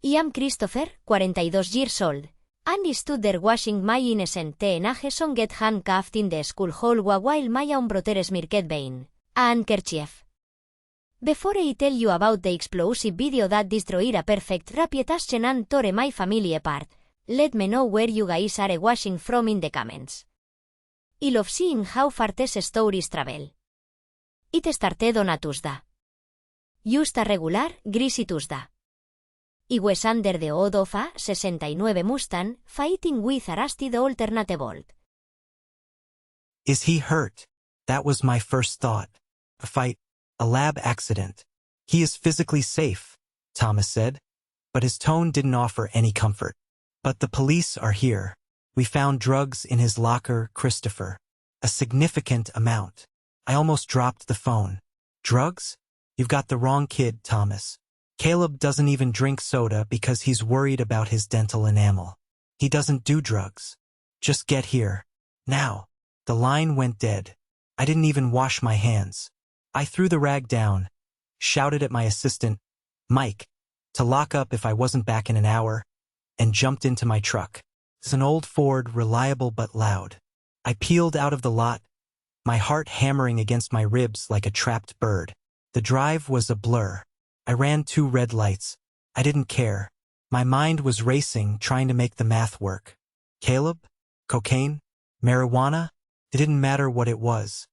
I am Christopher, 42 years old. And stood there washing my innocent teenage son get handcuffed in the school hall while my own brother smirked behind a handkerchief. Before I tell you about the explosive video that destroyed a perfect reputation and tore my family apart, let me know where you guys are watching from in the comments. I love seeing how far these stories travel. It started on a Tuesday. Just a regular, greasy Tuesday. I was under the hood of a 69 Mustang, fighting with a rusted alternate bolt. Is he hurt? That was my first thought. A fight, a lab accident. He is physically safe, Thomas said, but his tone didn't offer any comfort. But the police are here. We found drugs in his locker, Christopher. A significant amount. I almost dropped the phone. Drugs? You've got the wrong kid, Thomas. Caleb doesn't even drink soda because he's worried about his dental enamel. He doesn't do drugs. Just get here. Now. The line went dead. I didn't even wash my hands. I threw the rag down, shouted at my assistant, Mike, to lock up if I wasn't back in an hour, and jumped into my truck. It's an old Ford, reliable but loud. I peeled out of the lot, my heart hammering against my ribs like a trapped bird. The drive was a blur. I ran 2 red lights. I didn't care. My mind was racing, trying to make the math work. Caleb? Cocaine? Marijuana? It didn't matter what it was.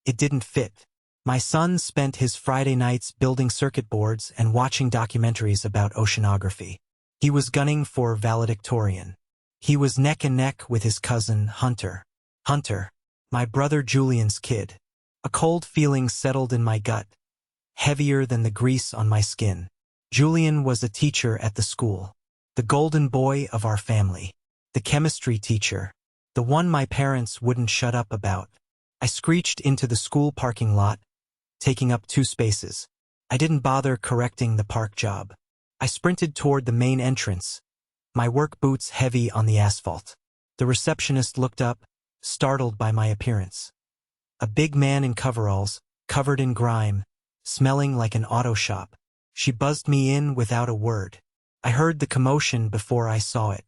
It didn't fit. My son spent his Friday nights building circuit boards and watching documentaries about oceanography. He was gunning for Valedictorian. He was neck and neck with his cousin, Hunter. Hunter, my brother Julian's kid. A cold feeling settled in my gut, heavier than the grease on my skin. Julian was a teacher at the school. The golden boy of our family. The chemistry teacher. The one my parents wouldn't shut up about. I screeched into the school parking lot, taking up 2 spaces. I didn't bother correcting the park job. I sprinted toward the main entrance, my work boots heavy on the asphalt. The receptionist looked up, startled by my appearance. A big man in coveralls, covered in grime, smelling like an auto shop. She buzzed me in without a word. I heard the commotion before I saw it.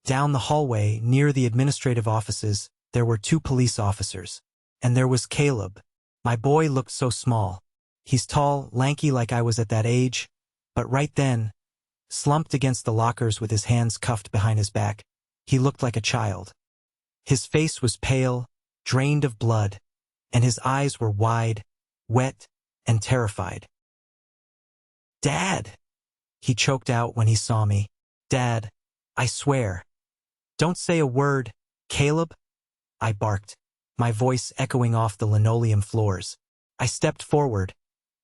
Down the hallway, near the administrative offices, there were 2 police officers. And there was Caleb. My boy looked so small. He's tall, lanky like I was at that age, but right then, slumped against the lockers with his hands cuffed behind his back, he looked like a child. His face was pale, drained of blood, and his eyes were wide, wet, and terrified. "Dad!" he choked out when he saw me. "Dad, I swear." "Don't say a word, Caleb," I barked, my voice echoing off the linoleum floors. I stepped forward,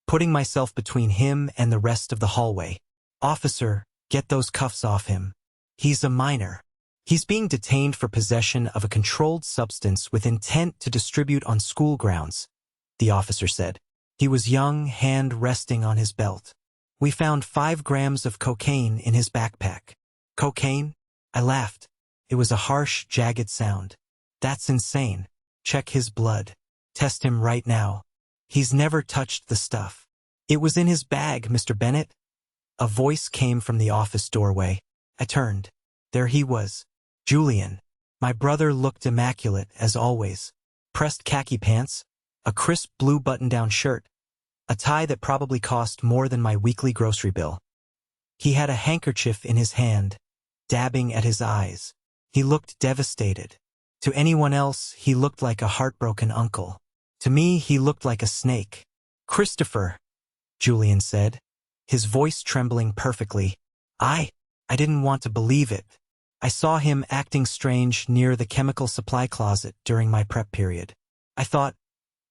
putting myself between him and the rest of the hallway. "Officer, get those cuffs off him. He's a minor. He's being detained for possession of a controlled substance with intent to distribute on school grounds," the officer said. He was young, hand resting on his belt. "We found 5 grams of cocaine in his backpack." "Cocaine?" I laughed. It was a harsh, jagged sound. "That's insane. Check his blood. Test him right now. He's never touched the stuff." "It was in his bag, Mr. Bennett." A voice came from the office doorway. I turned. There he was. Julian. My brother looked immaculate, as always. Pressed khaki pants, a crisp blue button-down shirt, a tie that probably cost more than my weekly grocery bill. He had a handkerchief in his hand, dabbing at his eyes. He looked devastated. To anyone else, he looked like a heartbroken uncle. To me, he looked like a snake. "Christopher," Julian said, his voice trembling perfectly. I didn't want to believe it. I saw him acting strange near the chemical supply closet during my prep period. I thought,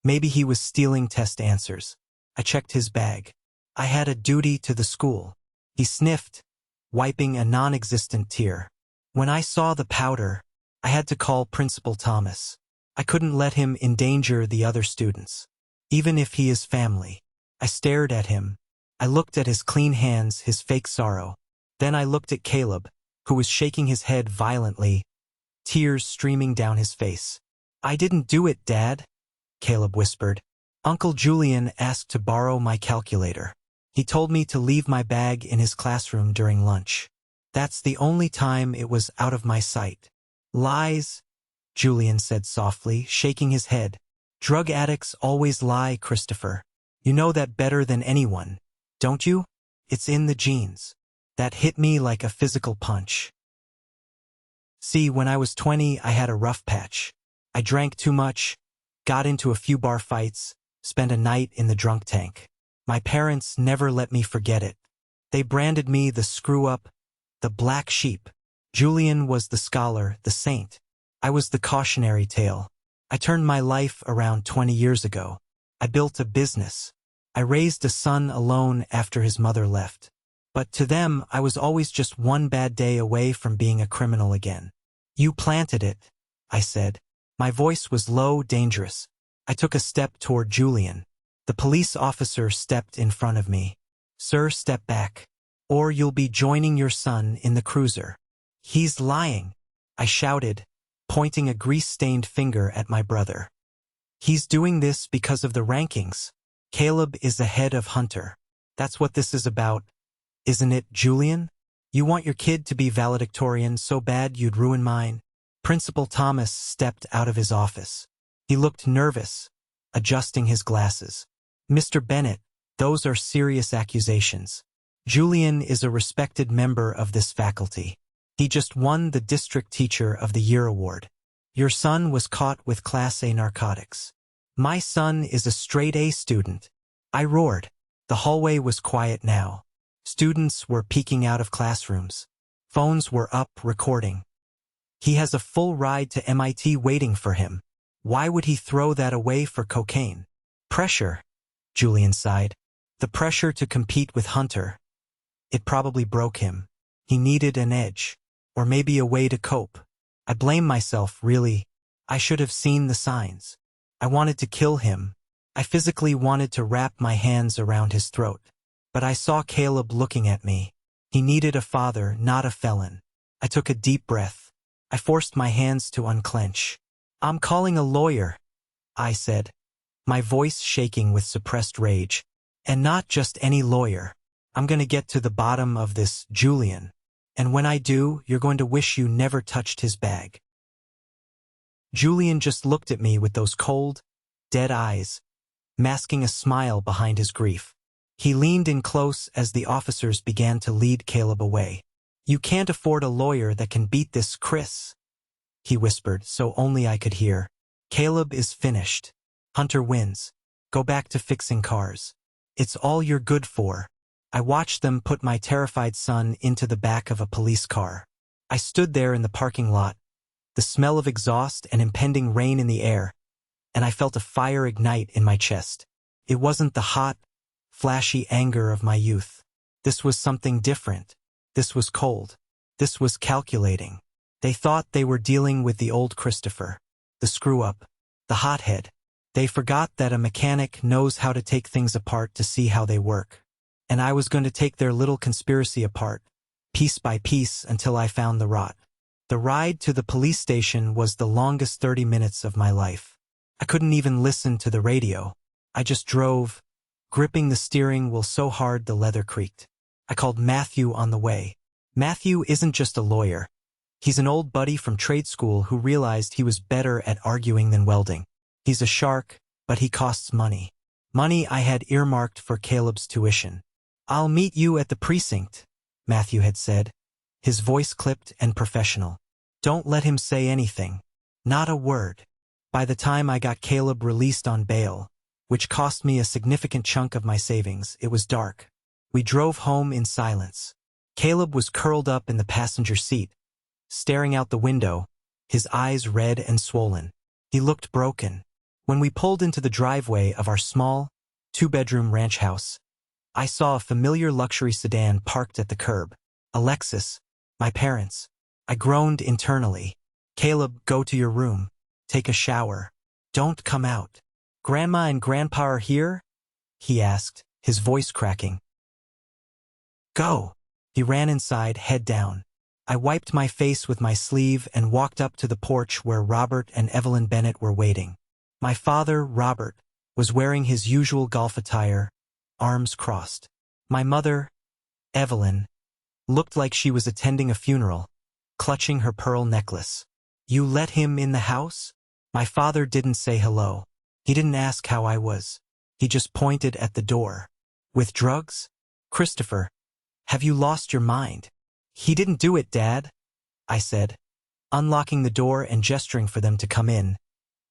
maybe he was stealing test answers. I checked his bag. I had a duty to the school. He sniffed, wiping a non-existent tear. When I saw the powder, I had to call Principal Thomas. I couldn't let him endanger the other students, even if he is family. I stared at him. I looked at his clean hands, his fake sorrow. Then I looked at Caleb, who was shaking his head violently, tears streaming down his face. "I didn't do it, Dad," Caleb whispered. "Uncle Julian asked to borrow my calculator." He told me to leave my bag in his classroom during lunch. That's the only time it was out of my sight. Lies, Julian said softly, shaking his head. Drug addicts always lie, Christopher. You know that better than anyone, don't you? It's in the genes. That hit me like a physical punch. See, when I was 20, I had a rough patch. I drank too much, got into a few bar fights, spent a night in the drunk tank. My parents never let me forget it. They branded me the screw-up, the black sheep. Julian was the scholar, the saint. I was the cautionary tale. I turned my life around 20 years ago. I built a business. I raised a son alone after his mother left. But to them, I was always just one bad day away from being a criminal again. You planted it, I said. My voice was low, dangerous. I took a step toward Julian. The police officer stepped in front of me. Sir, step back, or you'll be joining your son in the cruiser. He's lying, I shouted, pointing a grease-stained finger at my brother. He's doing this because of the rankings. Caleb is ahead of Hunter. That's what this is about, isn't it, Julian? You want your kid to be valedictorian so bad you'd ruin mine? Principal Thomas stepped out of his office. He looked nervous, adjusting his glasses. Mr. Bennett, those are serious accusations. Julian is a respected member of this faculty. He just won the District Teacher of the Year award. Your son was caught with Class A narcotics. My son is a straight-A student. I roared. The hallway was quiet now. Students were peeking out of classrooms. Phones were up, recording. He has a full ride to MIT waiting for him. Why would he throw that away for cocaine? Pressure, Julian sighed. The pressure to compete with Hunter. It probably broke him. He needed an edge. Or maybe a way to cope. I blame myself, really. I should have seen the signs. I wanted to kill him. I physically wanted to wrap my hands around his throat. But I saw Caleb looking at me. He needed a father, not a felon. I took a deep breath. I forced my hands to unclench. I'm calling a lawyer, I said, my voice shaking with suppressed rage. And not just any lawyer. I'm going to get to the bottom of this, Julian. And when I do, you're going to wish you never touched his bag. Julian just looked at me with those cold, dead eyes, masking a smile behind his grief. He leaned in close as the officers began to lead Caleb away. You can't afford a lawyer that can beat this, Chris, he whispered, so only I could hear. Caleb is finished. Hunter wins. Go back to fixing cars. It's all you're good for. I watched them put my terrified son into the back of a police car. I stood there in the parking lot, the smell of exhaust and impending rain in the air, and I felt a fire ignite in my chest. It wasn't the hot, flashy anger of my youth. This was something different. This was cold. This was calculating. They thought they were dealing with the old Christopher, the screw-up, the hothead. They forgot that a mechanic knows how to take things apart to see how they work. And I was going to take their little conspiracy apart, piece by piece, until I found the rot. The ride to the police station was the longest 30 minutes of my life. I couldn't even listen to the radio. I just drove, gripping the steering wheel so hard the leather creaked. I called Matthew on the way. Matthew isn't just a lawyer. He's an old buddy from trade school who realized he was better at arguing than welding. He's a shark, but he costs money. Money I had earmarked for Caleb's tuition. I'll meet you at the precinct, Matthew had said, his voice clipped and professional. Don't let him say anything. Not a word. By the time I got Caleb released on bail, which cost me a significant chunk of my savings, it was dark. We drove home in silence. Caleb was curled up in the passenger seat, staring out the window, his eyes red and swollen. He looked broken. When we pulled into the driveway of our small, two-bedroom ranch house, I saw a familiar luxury sedan parked at the curb. Alexis, my parents. I groaned internally. Caleb, go to your room. Take a shower. Don't come out. Grandma and Grandpa are here? He asked, his voice cracking. Go. He ran inside, head down. I wiped my face with my sleeve and walked up to the porch where Robert and Evelyn Bennett were waiting. My father, Robert, was wearing his usual golf attire, arms crossed. My mother, Evelyn, looked like she was attending a funeral, clutching her pearl necklace. You let him in the house? My father didn't say hello. He didn't ask how I was. He just pointed at the door. With drugs? Christopher, have you lost your mind? He didn't do it, Dad, I said, unlocking the door and gesturing for them to come in,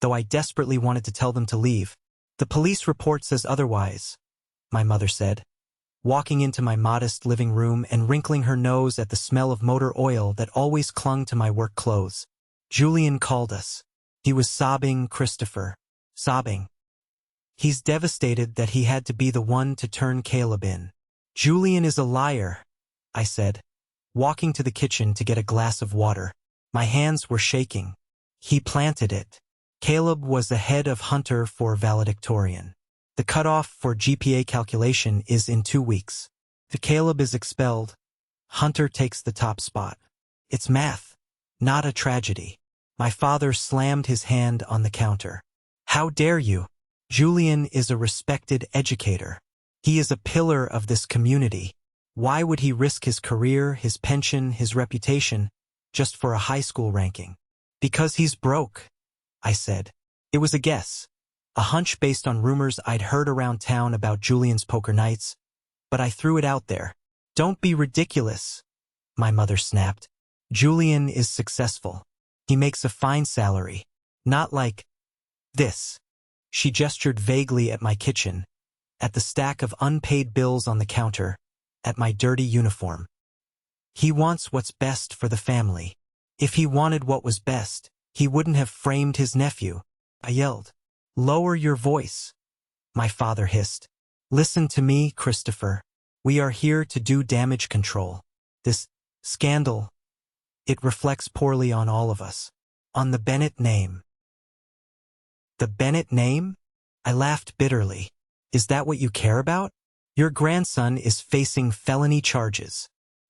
though I desperately wanted to tell them to leave. The police report says otherwise, my mother said, walking into my modest living room and wrinkling her nose at the smell of motor oil that always clung to my work clothes. Julian called us. He was sobbing, Christopher, sobbing. He's devastated that he had to be the one to turn Caleb in. Julian is a liar, I said, walking to the kitchen to get a glass of water. My hands were shaking. He planted it. Caleb was the head of Hunter for Valedictorian. The cutoff for GPA calculation is in 2 weeks. If Caleb is expelled, Hunter takes the top spot. It's math, not a tragedy. My father slammed his hand on the counter. How dare you? Julian is a respected educator. He is a pillar of this community. Why would he risk his career, his pension, his reputation, just for a high school ranking? Because he's broke, I said. It was a guess, a hunch based on rumors I'd heard around town about Julian's poker nights, but I threw it out there. Don't be ridiculous, my mother snapped. Julian is successful. He makes a fine salary. Not like this. She gestured vaguely at my kitchen, at the stack of unpaid bills on the counter, at my dirty uniform. He wants what's best for the family. If he wanted what was best, he wouldn't have framed his nephew. I yelled. Lower your voice, my father hissed. Listen to me, Christopher. We are here to do damage control. This scandal, it reflects poorly on all of us. On the Bennett name. The Bennett name? I laughed bitterly. Is that what you care about? Your grandson is facing felony charges.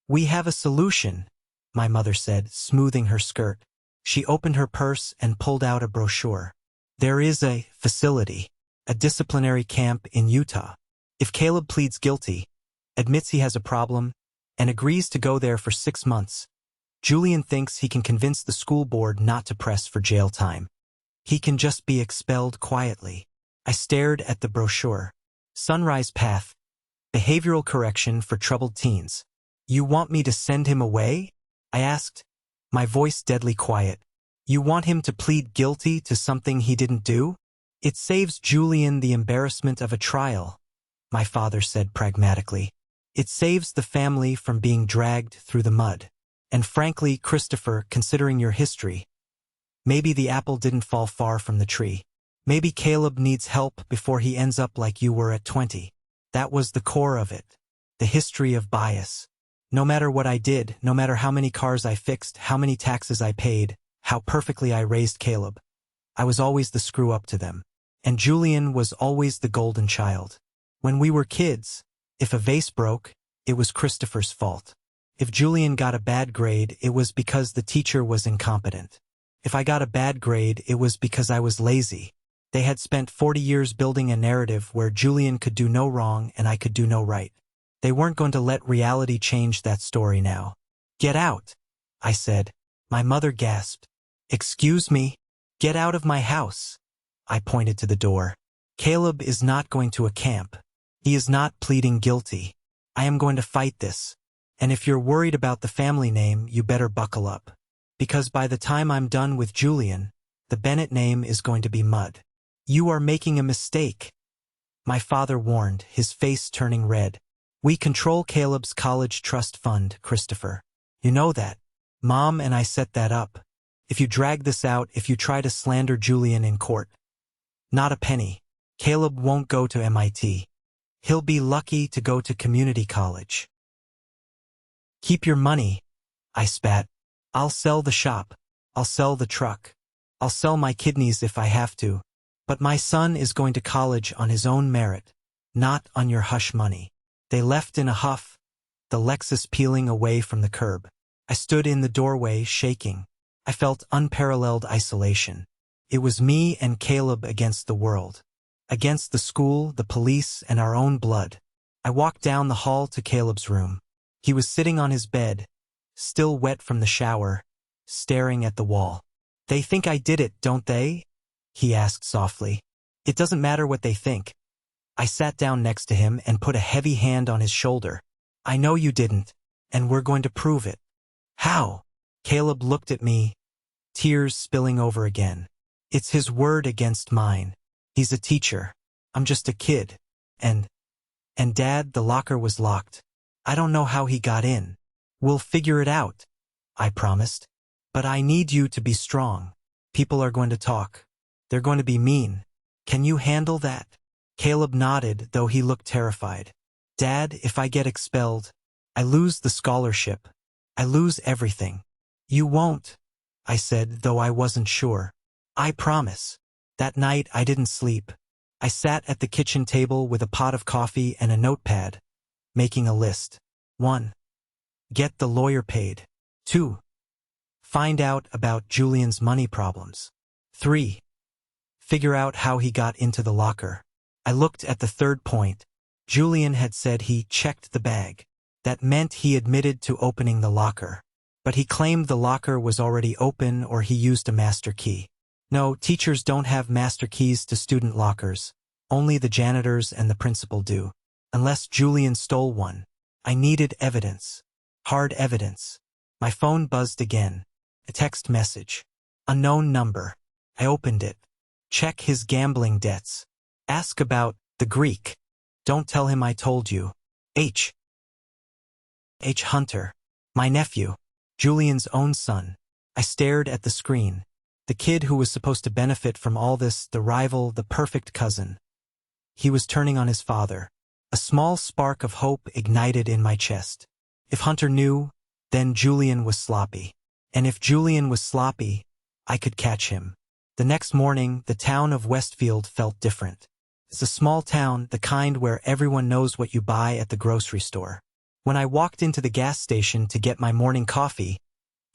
We have a solution, my mother said, smoothing her skirt. She opened her purse and pulled out a brochure. There is a facility, a disciplinary camp in Utah. If Caleb pleads guilty, admits he has a problem, and agrees to go there for 6 months, Julian thinks he can convince the school board not to press for jail time. He can just be expelled quietly. I stared at the brochure. Sunrise Path, behavioral correction for troubled teens. You want me to send him away? I asked, my voice deadly quiet. You want him to plead guilty to something he didn't do? It saves Julian the embarrassment of a trial, my father said pragmatically. It saves the family from being dragged through the mud. And frankly, Christopher, considering your history, maybe the apple didn't fall far from the tree. Maybe Caleb needs help before he ends up like you were at 20. That was the core of it. The history of bias. No matter what I did, no matter how many cars I fixed, how many taxes I paid, how perfectly I raised Caleb, I was always the screw-up to them. And Julian was always the golden child. When we were kids, if a vase broke, it was Christopher's fault. If Julian got a bad grade, it was because the teacher was incompetent. If I got a bad grade, it was because I was lazy. They had spent 40 years building a narrative where Julian could do no wrong and I could do no right. They weren't going to let reality change that story now. Get out, I said. My mother gasped. Excuse me? Get out of my house. I pointed to the door. Caleb is not going to a camp. He is not pleading guilty. I am going to fight this. And if you're worried about the family name, you better buckle up. Because by the time I'm done with Julian, the Bennett name is going to be mud. You are making a mistake, my father warned, his face turning red. We control Caleb's college trust fund, Christopher. You know that. Mom and I set that up. If you drag this out, if you try to slander Julian in court, not a penny. Caleb won't go to MIT. He'll be lucky to go to community college. Keep your money, I spat. I'll sell the shop. I'll sell the truck. I'll sell my kidneys if I have to. But my son is going to college on his own merit, not on your hush money. They left in a huff, the Lexus peeling away from the curb. I stood in the doorway, shaking. I felt unparalleled isolation. It was me and Caleb against the world. Against the school, the police, and our own blood. I walked down the hall to Caleb's room. He was sitting on his bed, still wet from the shower, staring at the wall. "They think I did it, don't they?" he asked softly. "It doesn't matter what they think." I sat down next to him and put a heavy hand on his shoulder. "I know you didn't, and we're going to prove it." "How?" Caleb looked at me, tears spilling over again. "It's his word against mine. He's a teacher. I'm just a kid. And Dad, the locker was locked. I don't know how he got in. We'll figure it out," I promised. "But I need you to be strong. People are going to talk. They're going to be mean. Can you handle that?" Caleb nodded, though he looked terrified. "Dad, if I get expelled, I lose the scholarship. I lose everything." "You won't," I said, though I wasn't sure. "I promise." That night I didn't sleep. I sat at the kitchen table with a pot of coffee and a notepad, making a list. 1. Get the lawyer paid. 2. Find out about Julian's money problems. 3. Figure out how he got into the locker. I looked at the third point. Julian had said he checked the bag. That meant he admitted to opening the locker. But he claimed the locker was already open or he used a master key. No, teachers don't have master keys to student lockers. Only the janitors and the principal do. Unless Julian stole one. I needed evidence. Hard evidence. My phone buzzed again. A text message. Unknown number. I opened it. Check his gambling debts. Ask about the Greek. Don't tell him I told you. H. Hunter. My nephew. Julian's own son. I stared at the screen. The kid who was supposed to benefit from all this, the rival, the perfect cousin. He was turning on his father. A small spark of hope ignited in my chest. If Hunter knew, then Julian was sloppy. And if Julian was sloppy, I could catch him. The next morning, the town of Westfield felt different. It's a small town, the kind where everyone knows what you buy at the grocery store. When I walked into the gas station to get my morning coffee,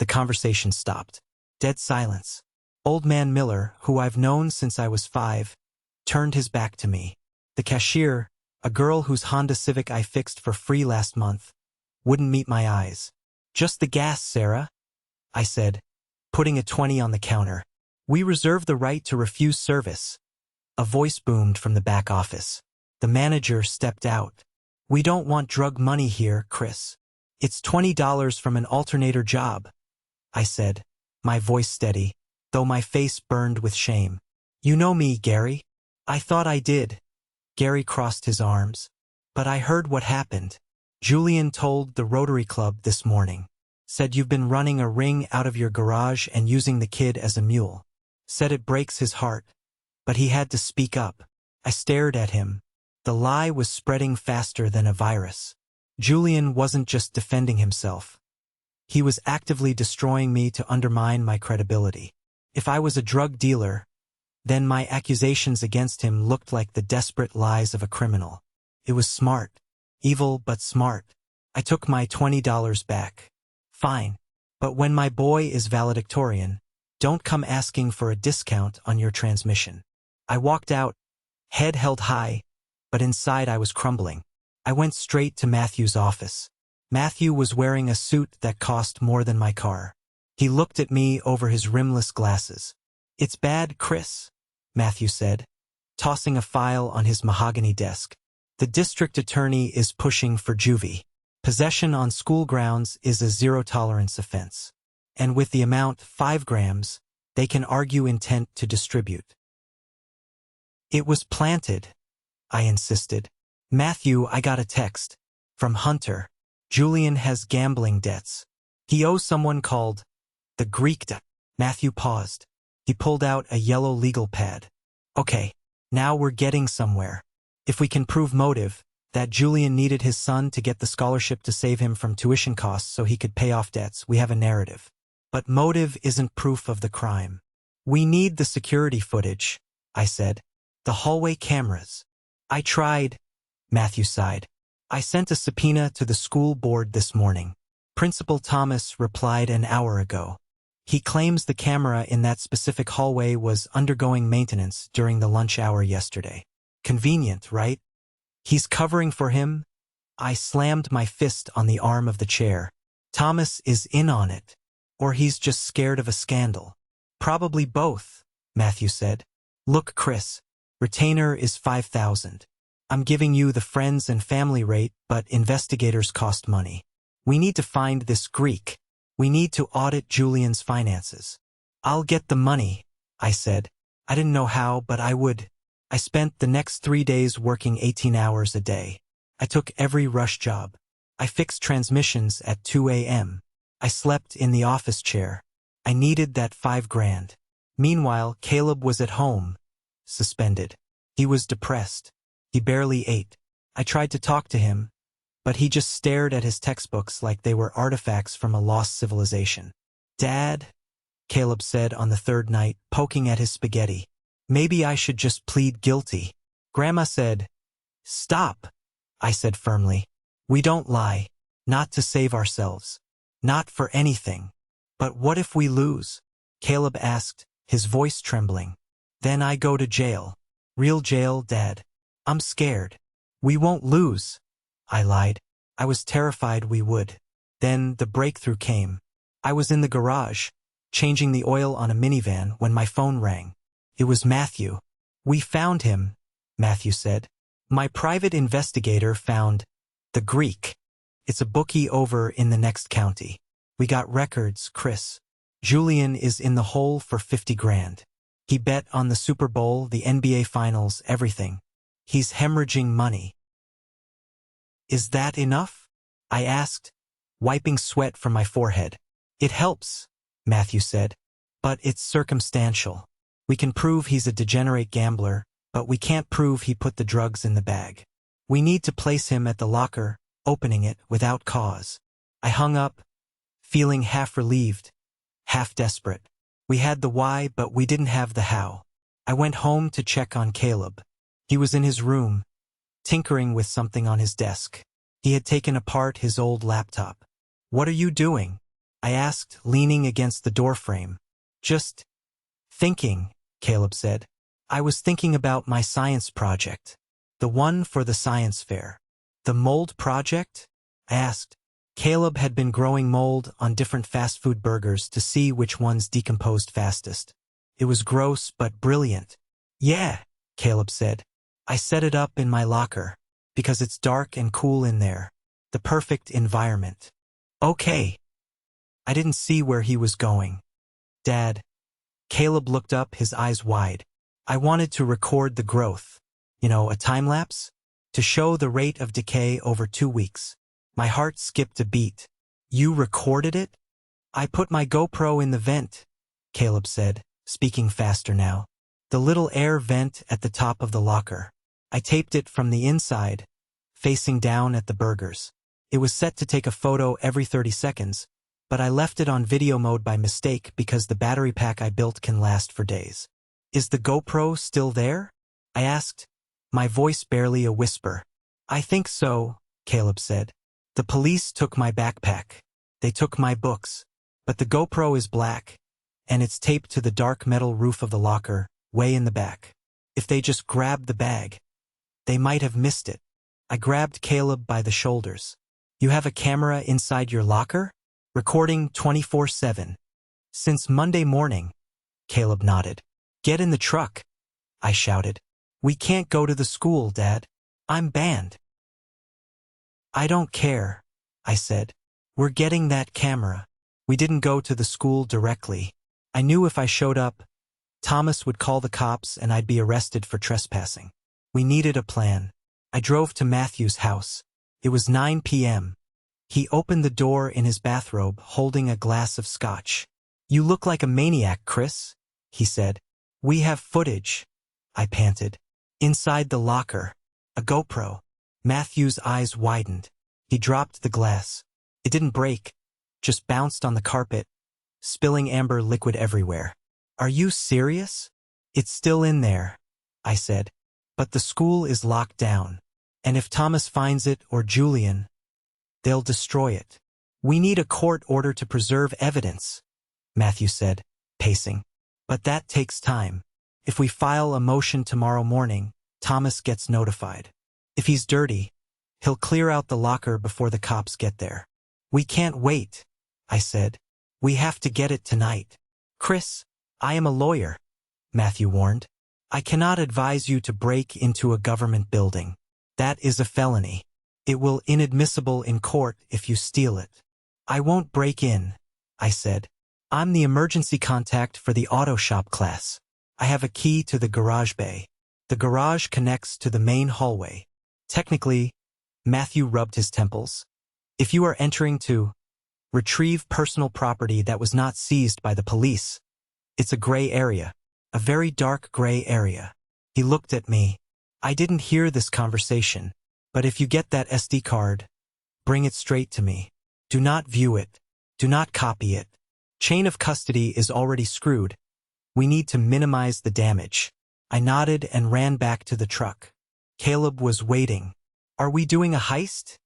the conversation stopped. Dead silence. Old Man Miller, who I've known since I was 5, turned his back to me. The cashier, a girl whose Honda Civic I fixed for free last month, wouldn't meet my eyes. "Just the gas, Sarah," I said, putting a 20 on the counter. "We reserve the right to refuse service." A voice boomed from the back office. The manager stepped out. "We don't want drug money here, Chris. It's $20 from an alternator job," I said, my voice steady, though my face burned with shame. "You know me, Gary." "I thought I did." Gary crossed his arms. "But I heard what happened. Julian told the Rotary Club this morning. Said you've been running a ring out of your garage and using the kid as a mule. Said it breaks his heart. But he had to speak up." I stared at him. The lie was spreading faster than a virus. Julian wasn't just defending himself. He was actively destroying me to undermine my credibility. If I was a drug dealer, then my accusations against him looked like the desperate lies of a criminal. It was smart. Evil but smart. I took my $20 back. "Fine. But when my boy is valedictorian, don't come asking for a discount on your transmission." I walked out, head held high, but inside I was crumbling. I went straight to Matthew's office. Matthew was wearing a suit that cost more than my car. He looked at me over his rimless glasses. "It's bad, Chris," Matthew said, tossing a file on his mahogany desk. "The district attorney is pushing for juvie. Possession on school grounds is a zero-tolerance offense. And with the amount, 5 grams, they can argue intent to distribute." "It was planted," I insisted. "Matthew, I got a text. From Hunter. Julian has gambling debts. He owes someone called the Greek debt." Matthew paused. He pulled out a yellow legal pad. "Okay, now we're getting somewhere. If we can prove motive, that Julian needed his son to get the scholarship to save him from tuition costs so he could pay off debts, we have a narrative. But motive isn't proof of the crime. We need the security footage," I said. "The hallway cameras." "I tried," Matthew sighed. "I sent a subpoena to the school board this morning. Principal Thomas replied an hour ago. He claims the camera in that specific hallway was undergoing maintenance during the lunch hour yesterday. Convenient, right? He's covering for him, I slammed my fist on the arm of the chair. Thomas is in on it. Or he's just scared of a scandal. Probably both, Matthew said. Look, Chris, retainer is $5,000. I'm giving you the friends and family rate, but investigators cost money. We need to find this Greek. We need to audit Julian's finances. I'll get the money, I said. I didn't know how, but I would. I spent the next 3 days working 18 hours a day. I took every rush job. I fixed transmissions at 2 a.m. I slept in the office chair. I needed that $5,000. Meanwhile, Caleb was at home, suspended. He was depressed. He barely ate. I tried to talk to him, but he just stared at his textbooks like they were artifacts from a lost civilization. Dad, Caleb said on the third night, poking at his spaghetti. Maybe I should just plead guilty. Grandma said, Stop, I said firmly. We don't lie, not to save ourselves, not for anything. But what if we lose? Caleb asked, his voice trembling. Then I go to jail. Real jail, Dad. I'm scared. We won't lose, I lied. I was terrified we would. Then the breakthrough came. I was in the garage, changing the oil on a minivan when my phone rang. It was Matthew. We found him, Matthew said. My private investigator found the Greek. It's a bookie over in the next county. We got records, Chris. Julian is in the hole for $50,000. He bet on the Super Bowl, the NBA Finals, everything. He's hemorrhaging money. Is that enough? I asked, wiping sweat from my forehead. It helps, Matthew said, but it's circumstantial. We can prove he's a degenerate gambler, but we can't prove he put the drugs in the bag. We need to place him at the locker, opening it without cause. I hung up, feeling half relieved, half desperate. We had the why, but we didn't have the how. I went home to check on Caleb. He was in his room, tinkering with something on his desk. He had taken apart his old laptop. What are you doing? I asked, leaning against the doorframe. Just thinking, Caleb said. I was thinking about my science project. The one for the science fair. The mold project? I asked. Caleb had been growing mold on different fast food burgers to see which ones decomposed fastest. It was gross but brilliant. Yeah, Caleb said. I set it up in my locker, because it's dark and cool in there. The perfect environment. Okay. I didn't see where he was going. Dad. Caleb looked up, his eyes wide. I wanted to record the growth. A time-lapse? To show the rate of decay over 2 weeks. My heart skipped a beat. You recorded it? I put my GoPro in the vent, Caleb said, speaking faster now. The little air vent at the top of the locker. I taped it from the inside, facing down at the burgers. It was set to take a photo every 30 seconds, but I left it on video mode by mistake because the battery pack I built can last for days. Is the GoPro still there? I asked, my voice barely a whisper. I think so, Caleb said. The police took my backpack. They took my books. But the GoPro is black, and it's taped to the dark metal roof of the locker, way in the back. If they just grabbed the bag, they might have missed it. I grabbed Caleb by the shoulders. You have a camera inside your locker? Recording 24/7. Since Monday morning. Caleb nodded. Get in the truck, I shouted. We can't go to the school, Dad. I'm banned. I don't care, I said. We're getting that camera. We didn't go to the school directly. I knew if I showed up, Thomas would call the cops and I'd be arrested for trespassing. We needed a plan. I drove to Matthew's house. It was 9 p.m. He opened the door in his bathrobe, holding a glass of scotch. You look like a maniac, Chris, he said. We have footage, I panted. Inside the locker. A GoPro. Matthew's eyes widened. He dropped the glass. It didn't break, just bounced on the carpet, spilling amber liquid everywhere. Are you serious? It's still in there, I said. But the school is locked down. And if Thomas finds it or Julian, they'll destroy it. We need a court order to preserve evidence, Matthew said, pacing. But that takes time. If we file a motion tomorrow morning, Thomas gets notified. If he's dirty, He'll clear out the locker before the cops get there. We can't wait, I said. We have to get it tonight. Chris, I am a lawyer, Matthew warned. I cannot advise you to break into a government building. That is a felony. It will inadmissible in court if you steal it. I won't break in, I said. I'm the emergency contact for the auto shop class. I have a key to the garage bay. The garage connects to the main hallway. Technically, Matthew rubbed his temples. If you are entering to retrieve personal property that was not seized by the police, it's a gray area, a very dark gray area. He looked at me. I didn't hear this conversation, but if you get that SD card, bring it straight to me. Do not view it. Do not copy it. Chain of custody is already screwed. We need to minimize the damage. I nodded and ran back to the truck. Caleb was waiting. Are we doing a heist?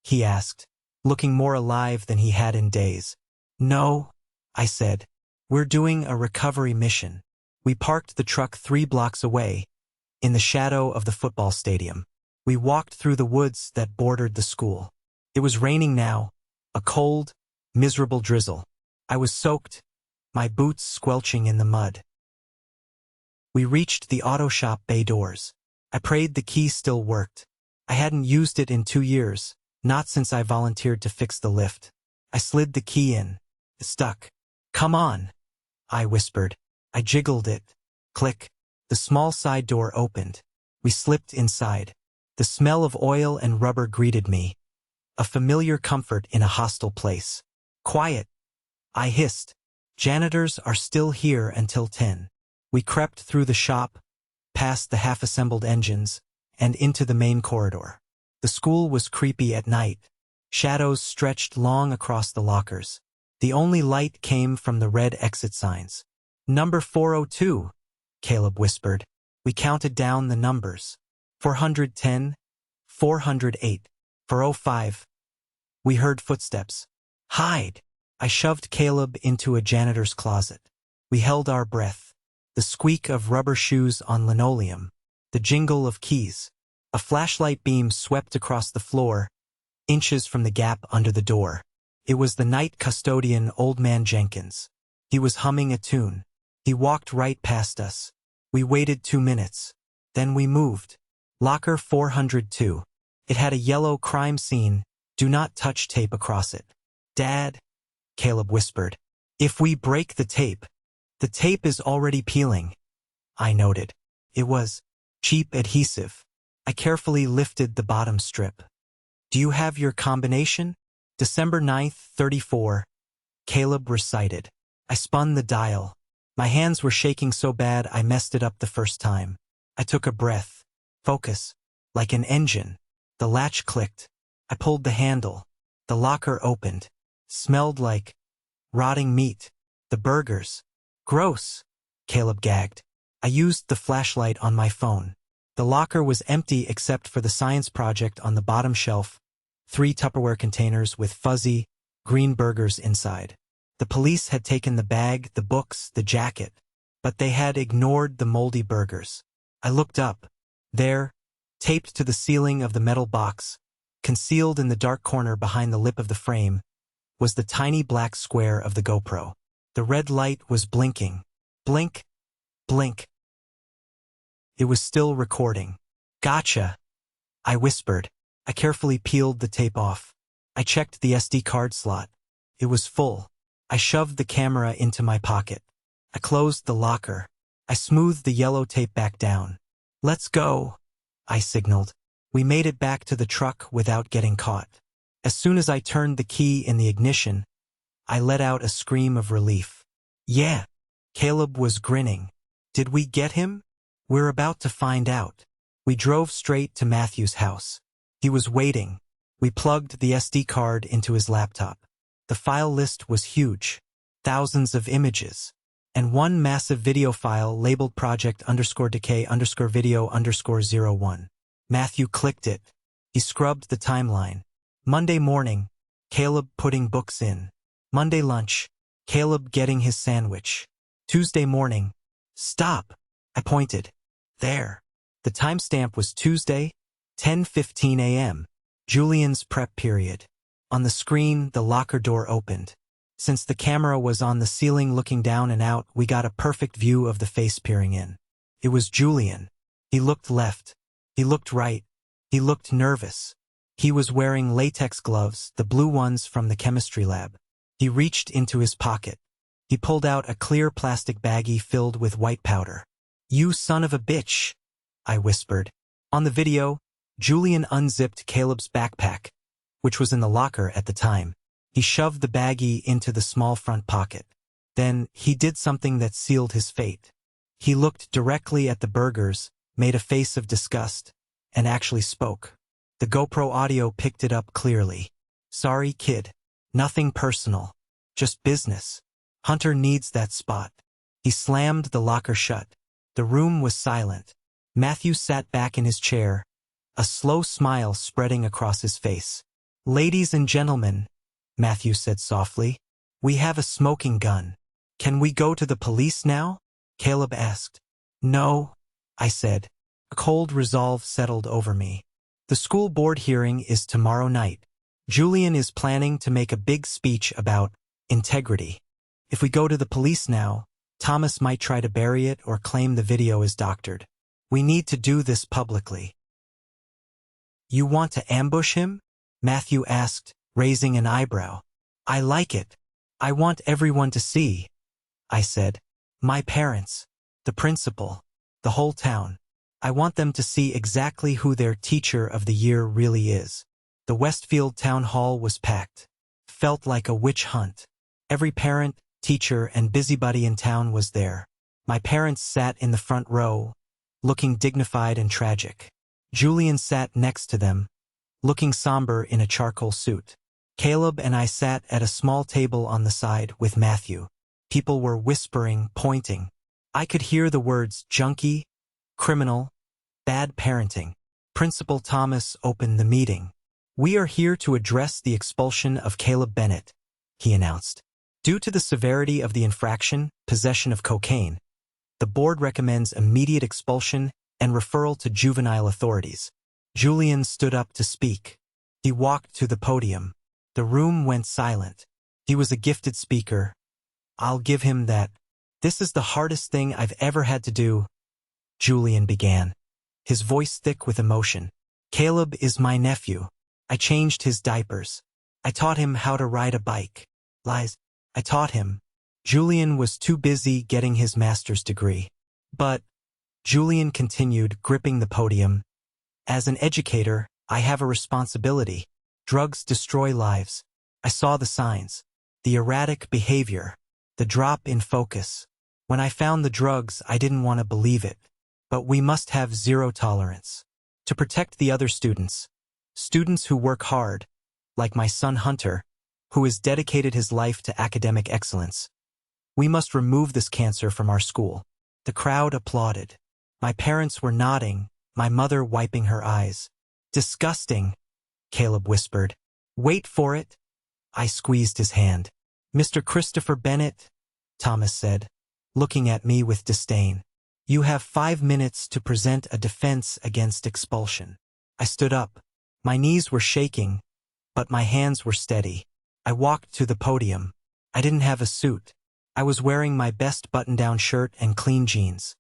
He asked, looking more alive than he had in days. No, I said. We're doing a recovery mission. We parked the truck 3 blocks away, in the shadow of the football stadium. We walked through the woods that bordered the school. It was raining now, a cold, miserable drizzle. I was soaked, my boots squelching in the mud. We reached the auto shop bay doors. I prayed the key still worked. I hadn't used it in 2 years, not since I volunteered to fix the lift. I slid the key in. It stuck. Come on, I whispered. I jiggled it. Click. The small side door opened. We slipped inside. The smell of oil and rubber greeted me. A familiar comfort in a hostile place. Quiet, I hissed. Janitors are still here until 10. We crept through the shop, past the half-assembled engines, and into the main corridor. The school was creepy at night. Shadows stretched long across the lockers. The only light came from the red exit signs. Number 402, Caleb whispered. We counted down the numbers. 410, 408, 405. We heard footsteps. Hide! I shoved Caleb into a janitor's closet. We held our breath. The squeak of rubber shoes on linoleum. The jingle of keys. A flashlight beam swept across the floor, inches from the gap under the door. It was the night custodian, Old Man Jenkins. He was humming a tune. He walked right past us. We waited 2 minutes. Then we moved. Locker 402. It had a yellow crime scene, do not touch tape across it. Dad, Caleb whispered. If we break the tape is already peeling. I noted. It was cheap adhesive. I carefully lifted the bottom strip. Do you have your combination? December 9th, 34. Caleb recited. I spun the dial. My hands were shaking so bad I messed it up the first time. I took a breath. Focus. Like an engine. The latch clicked. I pulled the handle. The locker opened. Smelled like rotting meat. The burgers. Gross, Caleb gagged. I used the flashlight on my phone. The locker was empty except for the science project on the bottom shelf, 3 Tupperware containers with fuzzy, green burgers inside. The police had taken the bag, the books, the jacket, but they had ignored the moldy burgers. I looked up. There, taped to the ceiling of the metal box, concealed in the dark corner behind the lip of the frame, was the tiny black square of the GoPro. The red light was blinking. Blink, blink. It was still recording. Gotcha, I whispered. I carefully peeled the tape off. I checked the SD card slot. It was full. I shoved the camera into my pocket. I closed the locker. I smoothed the yellow tape back down. Let's go, I signaled. We made it back to the truck without getting caught. As soon as I turned the key in the ignition, I let out a scream of relief. Yeah, Caleb was grinning. Did we get him? We're about to find out. We drove straight to Matthew's house. He was waiting. We plugged the SD card into his laptop. The file list was huge. Thousands of images. And one massive video file labeled project_decay_video_01. Matthew clicked it. He scrubbed the timeline. Monday morning, Caleb putting books in. Monday lunch, Caleb getting his sandwich. Tuesday morning, stop, I pointed. There. The timestamp was Tuesday, 10:15 a.m. Julian's prep period. On the screen, the locker door opened. Since the camera was on the ceiling looking down and out, we got a perfect view of the face peering in. It was Julian. He looked left. He looked right. He looked nervous. He was wearing latex gloves, the blue ones from the chemistry lab. He reached into his pocket. He pulled out a clear plastic baggie filled with white powder. "You son of a bitch," I whispered. On the video, Julian unzipped Caleb's backpack, which was in the locker at the time. He shoved the baggie into the small front pocket. Then, he did something that sealed his fate. He looked directly at the burgers, made a face of disgust, and actually spoke. The GoPro audio picked it up clearly. "Sorry, kid. Nothing personal. Just business. Hunter needs that spot." He slammed the locker shut. The room was silent. Matthew sat back in his chair, a slow smile spreading across his face. "Ladies and gentlemen," Matthew said softly, "we have a smoking gun. Can we go to the police now?" Caleb asked. "No," I said. A cold resolve settled over me. The school board hearing is tomorrow night. Julian is planning to make a big speech about integrity. If we go to the police now, Thomas might try to bury it or claim the video is doctored. We need to do this publicly. "You want to ambush him?" Matthew asked, raising an eyebrow. "I like it. I want everyone to see," I said. "My parents, the principal, the whole town. I want them to see exactly who their teacher of the year really is." The Westfield Town Hall was packed. Felt like a witch hunt. Every parent, teacher, and busybody in town was there. My parents sat in the front row, looking dignified and tragic. Julian sat next to them, looking somber in a charcoal suit. Caleb and I sat at a small table on the side with Matthew. People were whispering, pointing. I could hear the words junkie, criminal, bad parenting. Principal Thomas opened the meeting. "We are here to address the expulsion of Caleb Bennett," he announced. "Due to the severity of the infraction, possession of cocaine, the board recommends immediate expulsion and referral to juvenile authorities." Julian stood up to speak. He walked to the podium. The room went silent. He was a gifted speaker. I'll give him that. "This is the hardest thing I've ever had to do," Julian began, his voice thick with emotion. "Caleb is my nephew. I changed his diapers. I taught him how to ride a bike. Lies. I taught him." Julian was too busy getting his master's degree. "But," Julian continued, gripping the podium, "as an educator, I have a responsibility. Drugs destroy lives. I saw the signs. The erratic behavior. The drop in focus. When I found the drugs, I didn't want to believe it. But we must have zero tolerance. To protect the other students. Students who work hard, like my son Hunter, who has dedicated his life to academic excellence. We must remove this cancer from our school." The crowd applauded. My parents were nodding, my mother wiping her eyes. "Disgusting," Caleb whispered. "Wait for it." I squeezed his hand. "Mr. Christopher Bennett," Thomas said, looking at me with disdain. "You have 5 minutes to present a defense against expulsion." I stood up. My knees were shaking, but my hands were steady. I walked to the podium. I didn't have a suit. I was wearing my best button-down shirt and clean jeans.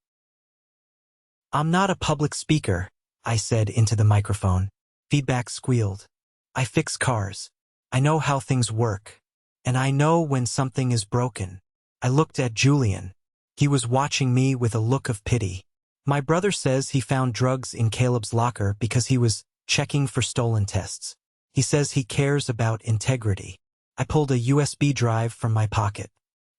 "I'm not a public speaker," I said into the microphone. Feedback squealed. "I fix cars. I know how things work. And I know when something is broken." I looked at Julian. He was watching me with a look of pity. "My brother says he found drugs in Caleb's locker because he was checking for stolen tests. He says he cares about integrity." I pulled a USB drive from my pocket.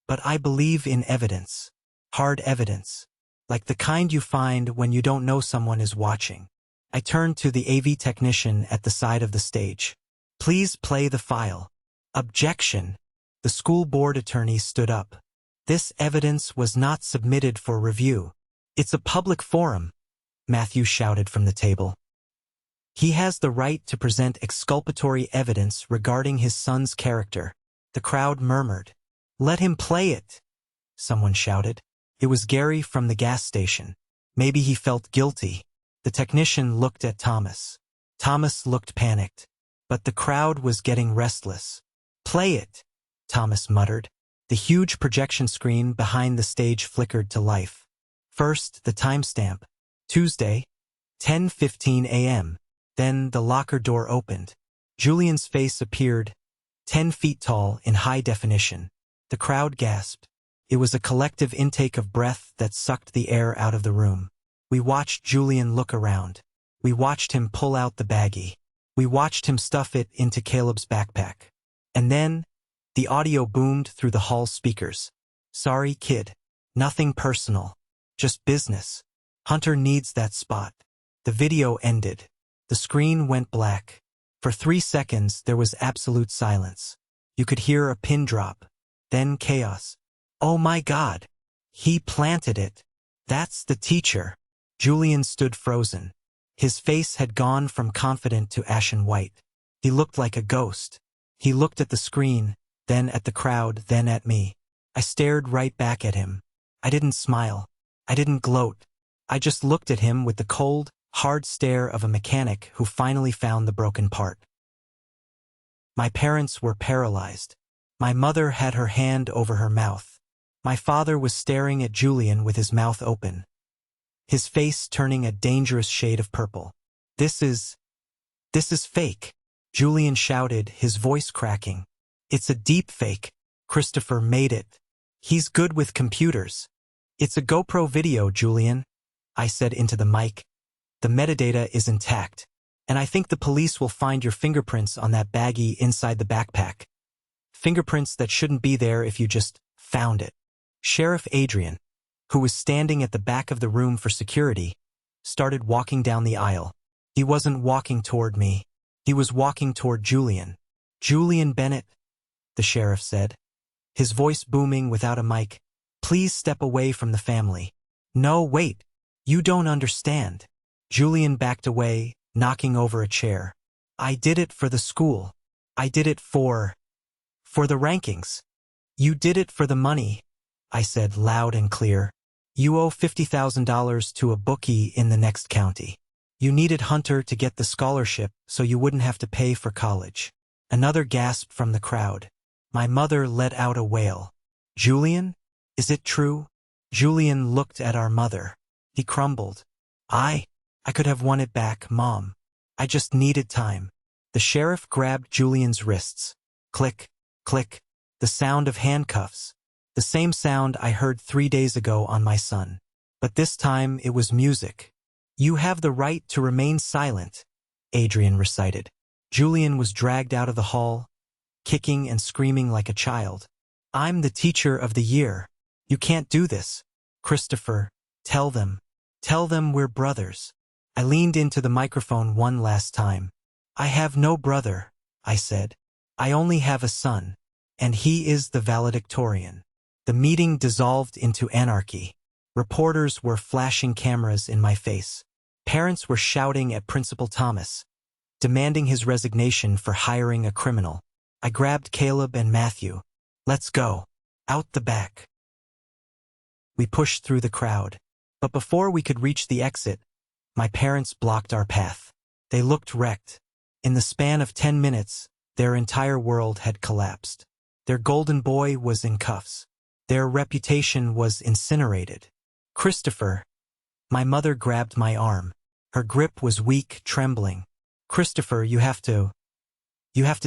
"But I believe in evidence. Hard evidence. Like the kind you find when you don't know someone is watching." I turned to the AV technician at the side of the stage. "Please play the file." "Objection." The school board attorney stood up. "This evidence was not submitted for review. It's a public forum," Matthew shouted from the table. "He has the right to present exculpatory evidence regarding his son's character." The crowd murmured. "Let him play it," someone shouted. It was Gary from the gas station. Maybe he felt guilty. The technician looked at Thomas. Thomas looked panicked. But the crowd was getting restless. "Play it," Thomas muttered. The huge projection screen behind the stage flickered to life. First, the timestamp. Tuesday, 10:15 a.m. Then the locker door opened. Julian's face appeared, 10 feet tall in high definition. The crowd gasped. It was a collective intake of breath that sucked the air out of the room. We watched Julian look around. We watched him pull out the baggie. We watched him stuff it into Caleb's backpack. And then, the audio boomed through the hall speakers. "Sorry, kid. Nothing personal. Just business. Hunter needs that spot." The video ended. The screen went black. For 3 seconds, there was absolute silence. You could hear a pin drop. Then chaos. "Oh my God! He planted it. That's the teacher." Julian stood frozen. His face had gone from confident to ashen white. He looked like a ghost. He looked at the screen, then at the crowd, then at me. I stared right back at him. I didn't smile. I didn't gloat. I just looked at him with the cold, hard stare of a mechanic who finally found the broken part. My parents were paralyzed. My mother had her hand over her mouth. My father was staring at Julian with his mouth open, his face turning a dangerous shade of purple. This is fake," Julian shouted, his voice cracking. "It's a deep fake. Christopher made it. He's good with computers." "It's a GoPro video, Julian," I said into the mic. "The metadata is intact, and I think the police will find your fingerprints on that baggie inside the backpack. Fingerprints that shouldn't be there if you just found it." Sheriff Adrian, who was standing at the back of the room for security, started walking down the aisle. He wasn't walking toward me. He was walking toward Julian. "Julian Bennett," the sheriff said, his voice booming without a mic. "Please step away from the family." "No, wait. You don't understand." Julian backed away, knocking over a chair. "I did it for the school. I did it for the rankings." "You did it for the money," I said loud and clear. "You owe $50,000 to a bookie in the next county. You needed Hunter to get the scholarship so you wouldn't have to pay for college." Another gasp from the crowd. My mother let out a wail. "Julian? Is it true?" Julian looked at our mother. He crumbled. I could have won it back, Mom. I just needed time." The sheriff grabbed Julian's wrists. Click, click, the sound of handcuffs. The same sound I heard 3 days ago on my son. But this time it was music. "You have the right to remain silent," Adrian recited. Julian was dragged out of the hall, kicking and screaming like a child. "I'm the teacher of the year. You can't do this. Christopher, tell them we're brothers." I leaned into the microphone one last time. "I have no brother," I said. "I only have a son, and he is the valedictorian." The meeting dissolved into anarchy. Reporters were flashing cameras in my face. Parents were shouting at Principal Thomas, demanding his resignation for hiring a criminal. I grabbed Caleb and Matthew. "Let's go. Out the back." We pushed through the crowd. But before we could reach the exit, my parents blocked our path. They looked wrecked. In the span of 10 minutes, their entire world had collapsed. Their golden boy was in cuffs. Their reputation was incinerated. "Christopher." My mother grabbed my arm. Her grip was weak, trembling. "Christopher, you have to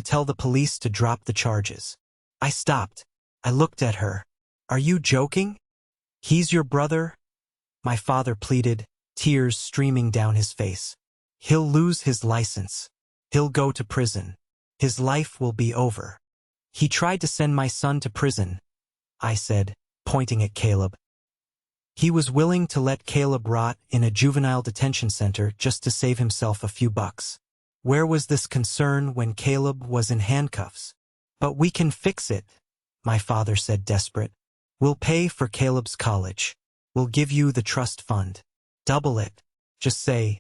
tell the police to drop the charges." I stopped. I looked at her. "Are you joking? He's your brother?" My father pleaded, tears streaming down his face. "He'll lose his license. He'll go to prison. His life will be over." "He tried to send my son to prison," I said, pointing at Caleb. "He was willing to let Caleb rot in a juvenile detention center just to save himself a few bucks. Where was this concern when Caleb was in handcuffs?" "But we can fix it," my father said, desperate. "We'll pay for Caleb's college. We'll give you the trust fund. Double it. Just say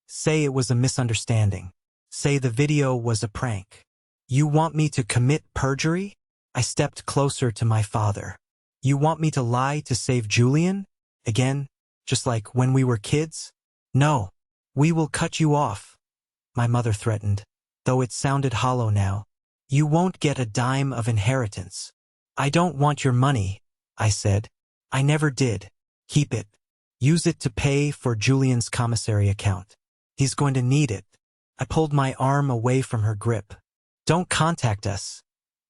it was a misunderstanding. Say the video was a prank." "You want me to commit perjury?" I stepped closer to my father. "You want me to lie to save Julian? Again, just like when we were kids?" "No. We will cut you off," my mother threatened. though it sounded hollow now. You won't get a dime of inheritance. I don't want your money, I said. I never did. Keep it. Use it to pay for Julian's commissary account. He's going to need it. I pulled my arm away from her grip. Don't contact us,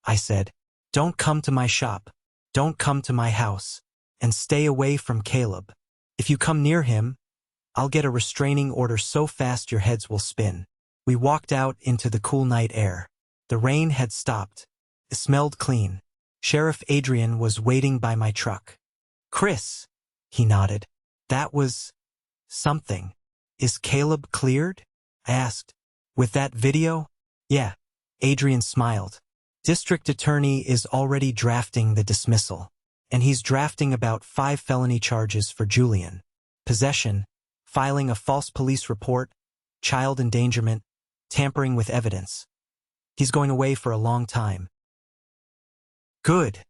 I said. Don't come to my shop. Don't come to my house. And stay away from Caleb. If you come near him, I'll get a restraining order so fast your heads will spin. We walked out into the cool night air. The rain had stopped. It smelled clean. Sheriff Adrian was waiting by my truck. Chris, he nodded. That was something. Is Caleb cleared? I asked. With that video? Yeah. Adrian smiled. District Attorney is already drafting the dismissal. And he's drafting about 5 felony charges for Julian. Possession, filing a false police report, child endangerment, tampering with evidence. He's going away for a long time. Good,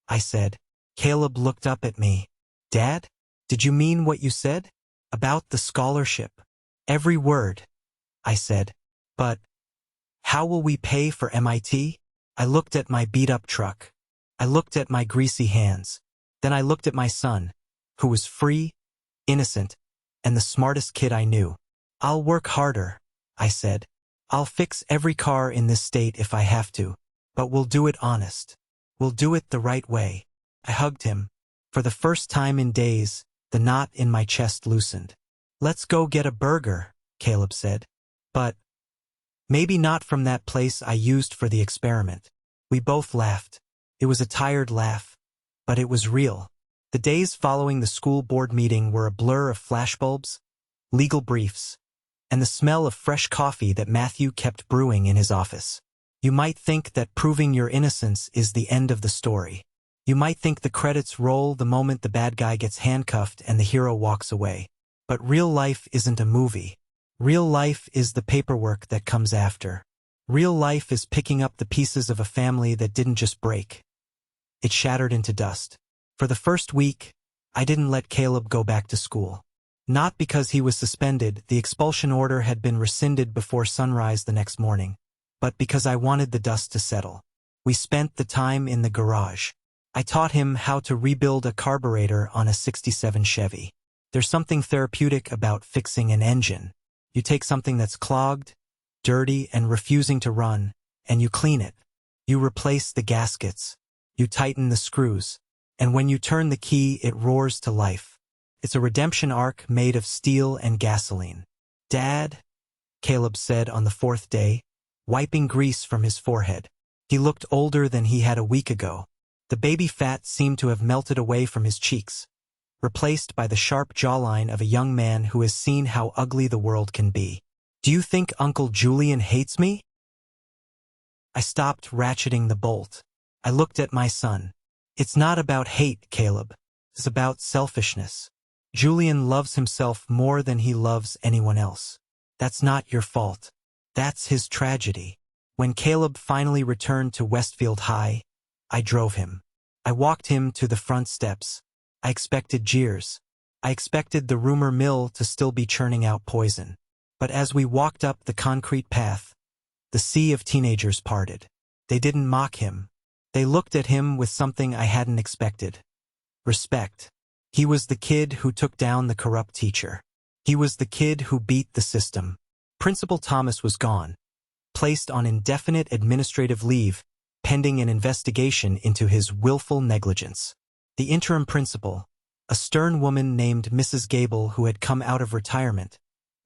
I said. Caleb looked up at me. Dad, did you mean what you said? About the scholarship? Every word, I said. But how will we pay for MIT? I looked at my beat-up truck. I looked at my greasy hands. Then I looked at my son, who was free, innocent, and the smartest kid I knew. I'll work harder, I said. I'll fix every car in this state if I have to, but we'll do it honest. We'll do it the right way. I hugged him. For the first time in days, the knot in my chest loosened. Let's go get a burger, Caleb said. But maybe not from that place I used for the experiment. We both laughed. It was a tired laugh, but it was real. The days following the school board meeting were a blur of flashbulbs, legal briefs, and the smell of fresh coffee that Matthew kept brewing in his office. You might think that proving your innocence is the end of the story. You might think the credits roll the moment the bad guy gets handcuffed and the hero walks away. But real life isn't a movie. Real life is the paperwork that comes after. Real life is picking up the pieces of a family that didn't just break. It shattered into dust. For the first week, I didn't let Caleb go back to school. Not because he was suspended, the expulsion order had been rescinded before sunrise the next morning, but because I wanted the dust to settle. We spent the time in the garage. I taught him how to rebuild a carburetor on a '67 Chevy. There's something therapeutic about fixing an engine. You take something that's clogged, dirty, and refusing to run, and you clean it. You replace the gaskets. You tighten the screws. And when you turn the key, it roars to life. It's a redemption arc made of steel and gasoline. Dad, Caleb said on the 4th day, wiping grease from his forehead. He looked older than he had a week ago. The baby fat seemed to have melted away from his cheeks, replaced by the sharp jawline of a young man who has seen how ugly the world can be. Do you think Uncle Julian hates me? I stopped ratcheting the bolt. I looked at my son. It's not about hate, Caleb. It's about selfishness. Julian loves himself more than he loves anyone else. That's not your fault. That's his tragedy. When Caleb finally returned to Westfield High, I drove him. I walked him to the front steps. I expected jeers. I expected the rumor mill to still be churning out poison. But as we walked up the concrete path, the sea of teenagers parted. They didn't mock him. They looked at him with something I hadn't expected. Respect. He was the kid who took down the corrupt teacher. He was the kid who beat the system. Principal Thomas was gone, placed on indefinite administrative leave, pending an investigation into his willful negligence. The interim principal, a stern woman named Mrs. Gable who had come out of retirement,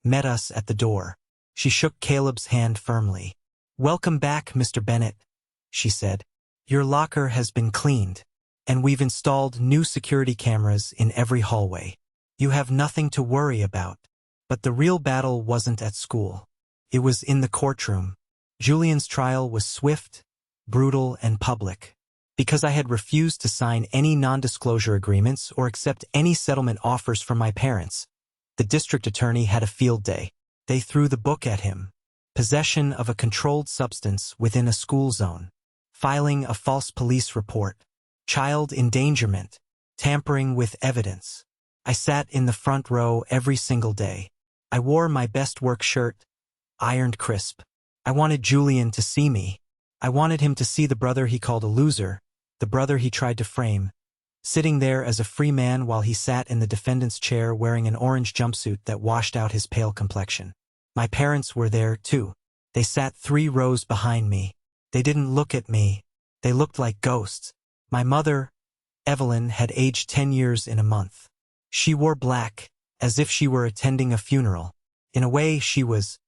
met us at the door. She shook Caleb's hand firmly. "Welcome back, Mr. Bennett," she said. "Your locker has been cleaned, and we've installed new security cameras in every hallway. You have nothing to worry about." But the real battle wasn't at school. It was in the courtroom. Julian's trial was swift, brutal, and public. Because I had refused to sign any non-disclosure agreements or accept any settlement offers from my parents, the district attorney had a field day. They threw the book at him. Possession of a controlled substance within a school zone. Filing a false police report. Child endangerment. Tampering with evidence. I sat in the front row every single day. I wore my best work shirt, ironed crisp. I wanted Julian to see me. I wanted him to see the brother he called a loser, the brother he tried to frame, sitting there as a free man while he sat in the defendant's chair wearing an orange jumpsuit that washed out his pale complexion. My parents were there, too. They sat 3 rows behind me. They didn't look at me. They looked like ghosts. My mother, Evelyn, had aged 10 years in a month. She wore black, as if she were attending a funeral. In a way, she was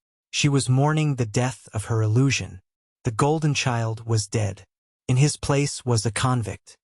mourning the death of her illusion. The golden child was dead. In his place was a convict.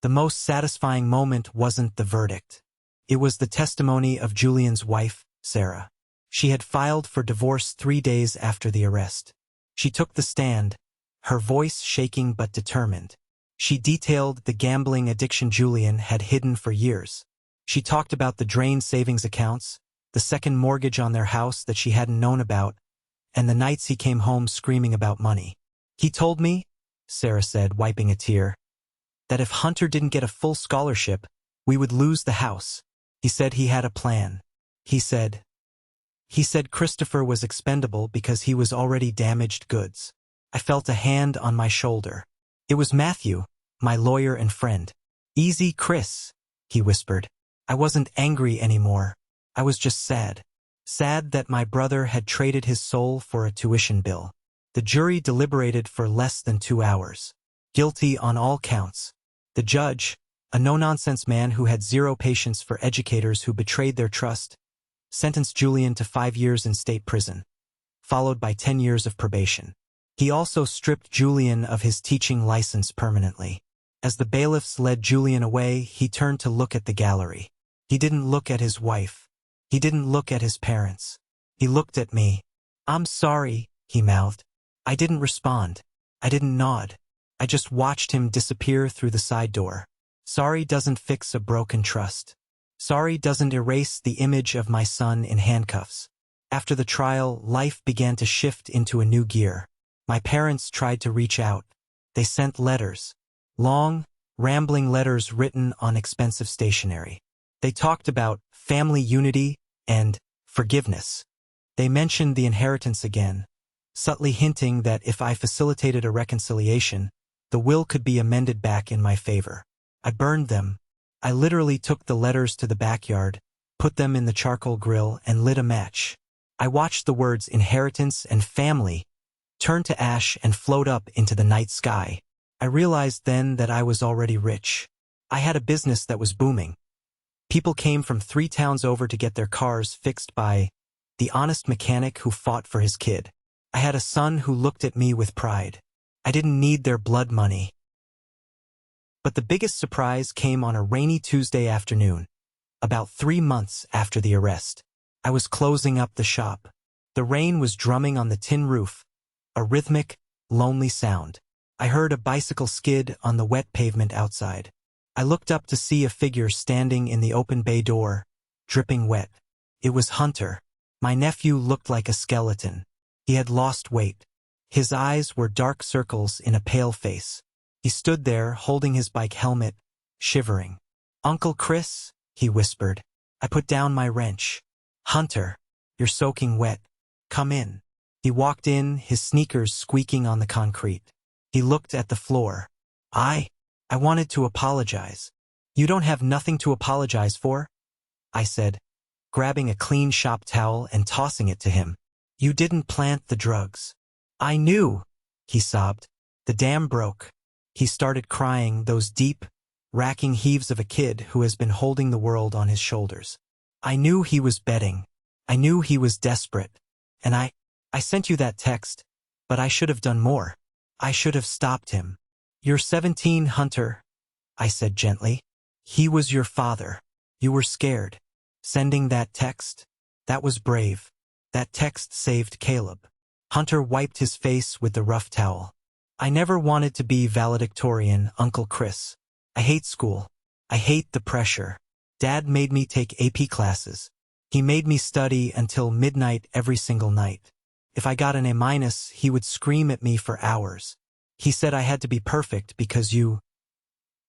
The most satisfying moment wasn't the verdict. It was the testimony of Julian's wife, Sarah. She had filed for divorce 3 days after the arrest. She took the stand, her voice shaking but determined. She detailed the gambling addiction Julian had hidden for years. She talked about the drained savings accounts, the second mortgage on their house that she hadn't known about, and the nights he came home screaming about money. He told me, Sarah said, wiping a tear, that if Hunter didn't get a full scholarship, we would lose the house. He said he had a plan. He said Christopher was expendable because he was already damaged goods. I felt a hand on my shoulder. It was Matthew, my lawyer and friend. "Easy, Chris," he whispered. I wasn't angry anymore. I was just sad. Sad that my brother had traded his soul for a tuition bill. The jury deliberated for less than 2 hours. Guilty on all counts. The judge, a no-nonsense man who had zero patience for educators who betrayed their trust, sentenced Julian to 5 years in state prison, followed by 10 years of probation. He also stripped Julian of his teaching license permanently. As the bailiffs led Julian away, he turned to look at the gallery. He didn't look at his wife. He didn't look at his parents. He looked at me. "I'm sorry," he mouthed. I didn't respond. I didn't nod. I just watched him disappear through the side door. Sorry doesn't fix a broken trust. Sorry doesn't erase the image of my son in handcuffs. After the trial, life began to shift into a new gear. My parents tried to reach out. They sent letters. Long, rambling letters written on expensive stationery. They talked about family unity and forgiveness. They mentioned the inheritance again, subtly hinting that if I facilitated a reconciliation, the will could be amended back in my favor. I burned them. I literally took the letters to the backyard, put them in the charcoal grill, and lit a match. I watched the words inheritance and family turn to ash and float up into the night sky. I realized then that I was already rich. I had a business that was booming. People came from 3 towns over to get their cars fixed by the honest mechanic who fought for his kid. I had a son who looked at me with pride. I didn't need their blood money. But the biggest surprise came on a rainy Tuesday afternoon, about 3 months after the arrest. I was closing up the shop. The rain was drumming on the tin roof, a rhythmic, lonely sound. I heard a bicycle skid on the wet pavement outside. I looked up to see a figure standing in the open bay door, dripping wet. It was Hunter. My nephew looked like a skeleton. He had lost weight. His eyes were dark circles in a pale face. He stood there, holding his bike helmet, shivering. "Uncle Chris," he whispered. I put down my wrench. "Hunter, you're soaking wet. Come in." He walked in, his sneakers squeaking on the concrete. He looked at the floor. I wanted to apologize. "You don't have nothing to apologize for," I said, grabbing a clean shop towel and tossing it to him. "You didn't plant the drugs." "I knew," he sobbed. "The dam broke." He started crying, those deep, racking heaves of a kid who has been holding the world on his shoulders. "I knew he was betting. I knew he was desperate. And I sent you that text, but I should have done more. I should have stopped him." "You're 17, Hunter," I said gently. "He was your father. You were scared. Sending that text, that was brave. That text saved Caleb." Hunter wiped his face with the rough towel. "I never wanted to be valedictorian, Uncle Chris. I hate school. I hate the pressure. Dad made me take AP classes. He made me study until midnight every single night. If I got an A-, he would scream at me for hours. He said I had to be perfect because you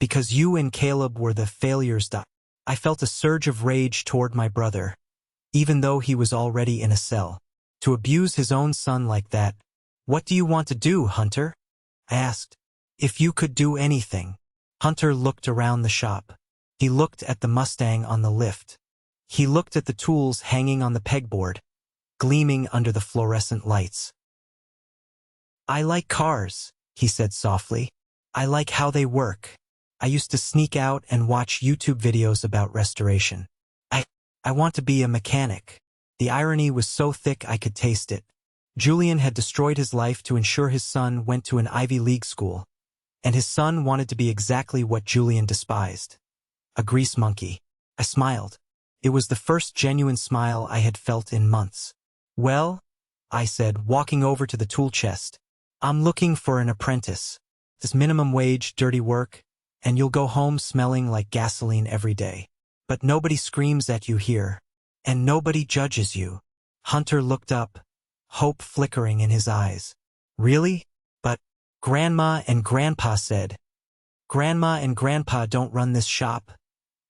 and Caleb were the failures. I felt a surge of rage toward my brother, even though he was already in a cell. To abuse his own son like that. What do you want to do, Hunter? I asked. If you could do anything. Hunter looked around the shop. He looked at the Mustang on the lift. He looked at the tools hanging on the pegboard, gleaming under the fluorescent lights. I like cars, he said softly. I like how they work. I used to sneak out and watch YouTube videos about restoration. I want to be a mechanic. The irony was so thick I could taste it. Julian had destroyed his life to ensure his son went to an Ivy League school, and his son wanted to be exactly what Julian despised. A grease monkey. I smiled. It was the first genuine smile I had felt in months. Well, I said, walking over to the tool chest, I'm looking for an apprentice. This minimum wage, dirty work, and you'll go home smelling like gasoline every day. But nobody screams at you here, and nobody judges you. Hunter looked up, hope flickering in his eyes. Really? But Grandma and Grandpa said. Grandma and Grandpa don't run this shop.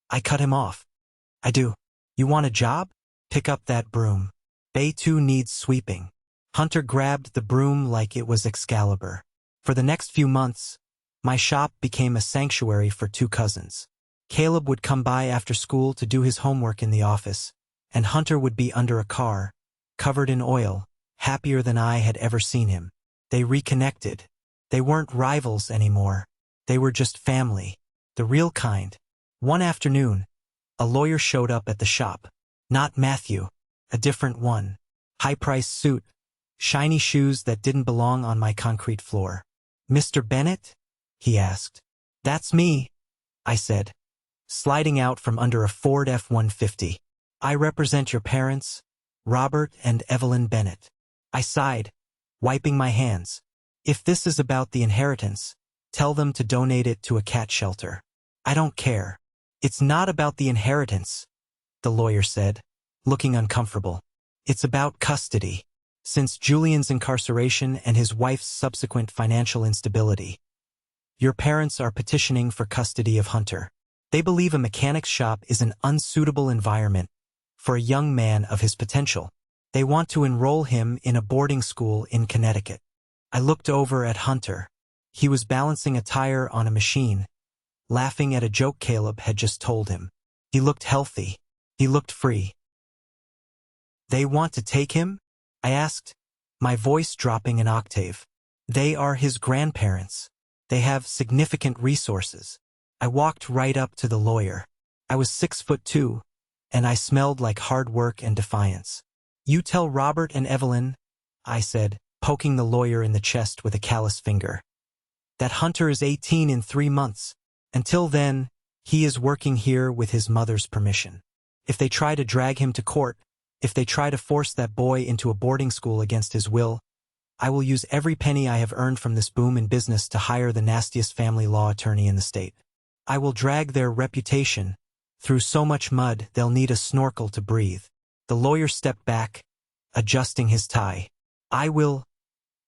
I cut him off. I do. You want a job? Pick up that broom. Bay 2 needs sweeping. Hunter grabbed the broom like it was Excalibur. For the next few months, my shop became a sanctuary for two cousins. Caleb would come by after school to do his homework in the office, and Hunter would be under a car, covered in oil, happier than I had ever seen him. They reconnected. They weren't rivals anymore. They were just family. The real kind. One afternoon, a lawyer showed up at the shop. Not Matthew. A different one. High-priced suit. Shiny shoes that didn't belong on my concrete floor. Mr. Bennett? He asked. That's me, I said, sliding out from under a Ford F-150. I represent your parents, Robert and Evelyn Bennett. I sighed, wiping my hands. If this is about the inheritance, tell them to donate it to a cat shelter. I don't care. It's not about the inheritance, the lawyer said, looking uncomfortable. It's about custody. Since Julian's incarceration and his wife's subsequent financial instability, your parents are petitioning for custody of Hunter. They believe a mechanic's shop is an unsuitable environment for a young man of his potential. They want to enroll him in a boarding school in Connecticut. I looked over at Hunter. He was balancing a tire on a machine, laughing at a joke Caleb had just told him. He looked healthy. He looked free. They want to take him? I asked, my voice dropping an octave. They are his grandparents. They have significant resources. I walked right up to the lawyer. I was 6'2", and I smelled like hard work and defiance. You tell Robert and Evelyn, I said, poking the lawyer in the chest with a callous finger, that Hunter is 18 in 3 months. Until then, he is working here with his mother's permission. If they try to drag him to court, if they try to force that boy into a boarding school against his will, I will use every penny I have earned from this boom in business to hire the nastiest family law attorney in the state. I will drag their reputation through so much mud they'll need a snorkel to breathe. The lawyer stepped back, adjusting his tie. I will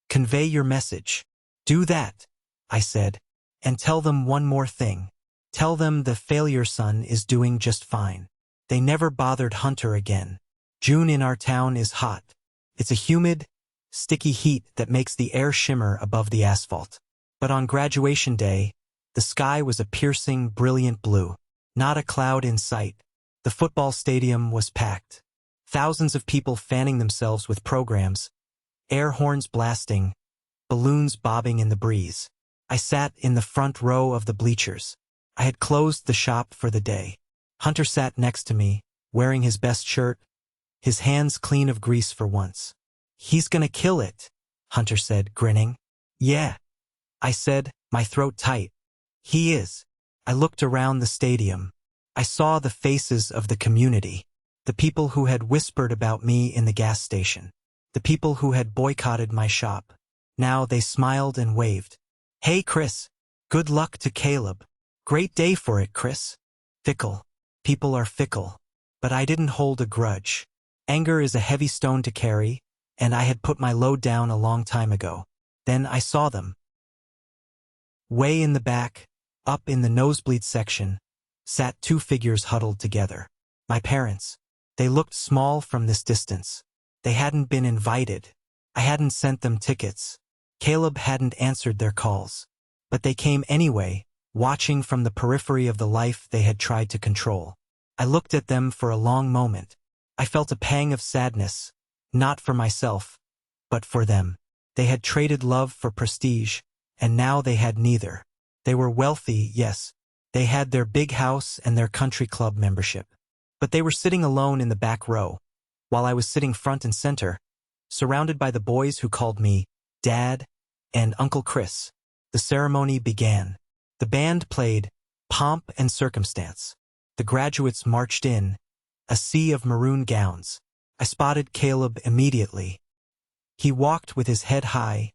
convey your message. Do that, I said, and tell them one more thing. Tell them the failure son is doing just fine. They never bothered Hunter again. June in our town is hot. It's a humid, sticky heat that makes the air shimmer above the asphalt. But on graduation day, the sky was a piercing, brilliant blue. Not a cloud in sight. The football stadium was packed. Thousands of people fanning themselves with programs, air horns blasting, balloons bobbing in the breeze. I sat in the front row of the bleachers. I had closed the shop for the day. Hunter sat next to me, wearing his best shirt, his hands clean of grease for once. He's gonna kill it, Hunter said, grinning. Yeah, I said, my throat tight. He is. I looked around the stadium. I saw the faces of the community, the people who had whispered about me in the gas station, the people who had boycotted my shop. Now they smiled and waved. Hey, Chris. Good luck to Caleb. Great day for it, Chris. Fickle. People are fickle. But I didn't hold a grudge. Anger is a heavy stone to carry, and I had put my load down a long time ago. Then I saw them. Way in the back, up in the nosebleed section, sat 2 figures huddled together. My parents. They looked small from this distance. They hadn't been invited. I hadn't sent them tickets. Caleb hadn't answered their calls. But they came anyway, watching from the periphery of the life they had tried to control. I looked at them for a long moment. I felt a pang of sadness, not for myself, but for them. They had traded love for prestige, and now they had neither. They were wealthy, yes. They had their big house and their country club membership. But they were sitting alone in the back row, while I was sitting front and center, surrounded by the boys who called me Dad and Uncle Chris. The ceremony began. The band played Pomp and Circumstance. The graduates marched in, a sea of maroon gowns. I spotted Caleb immediately. He walked with his head high,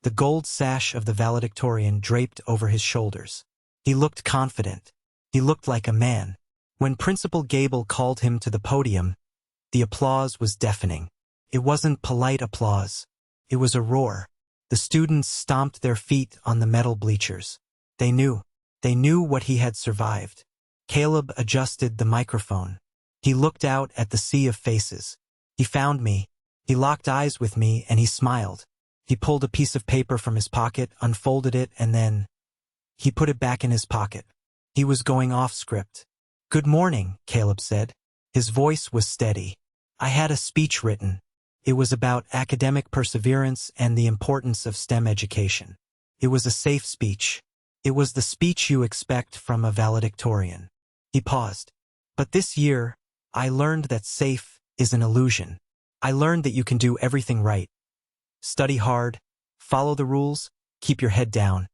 the gold sash of the Valedictorian draped over his shoulders. He looked confident. He looked like a man. When Principal Gable called him to the podium, the applause was deafening. It wasn't polite applause. It was a roar. The students stomped their feet on the metal bleachers. They knew. They knew what he had survived. Caleb adjusted the microphone. He looked out at the sea of faces. He found me. He locked eyes with me and he smiled. He pulled a piece of paper from his pocket, unfolded it, and then he put it back in his pocket. He was going off script. "Good morning," Caleb said. His voice was steady. "I had a speech written. It was about academic perseverance and the importance of STEM education. It was a safe speech. It was the speech you expect from a valedictorian." He paused. "But this year, I learned that safe is an illusion. I learned that you can do everything right. Study hard, follow the rules, keep your head down,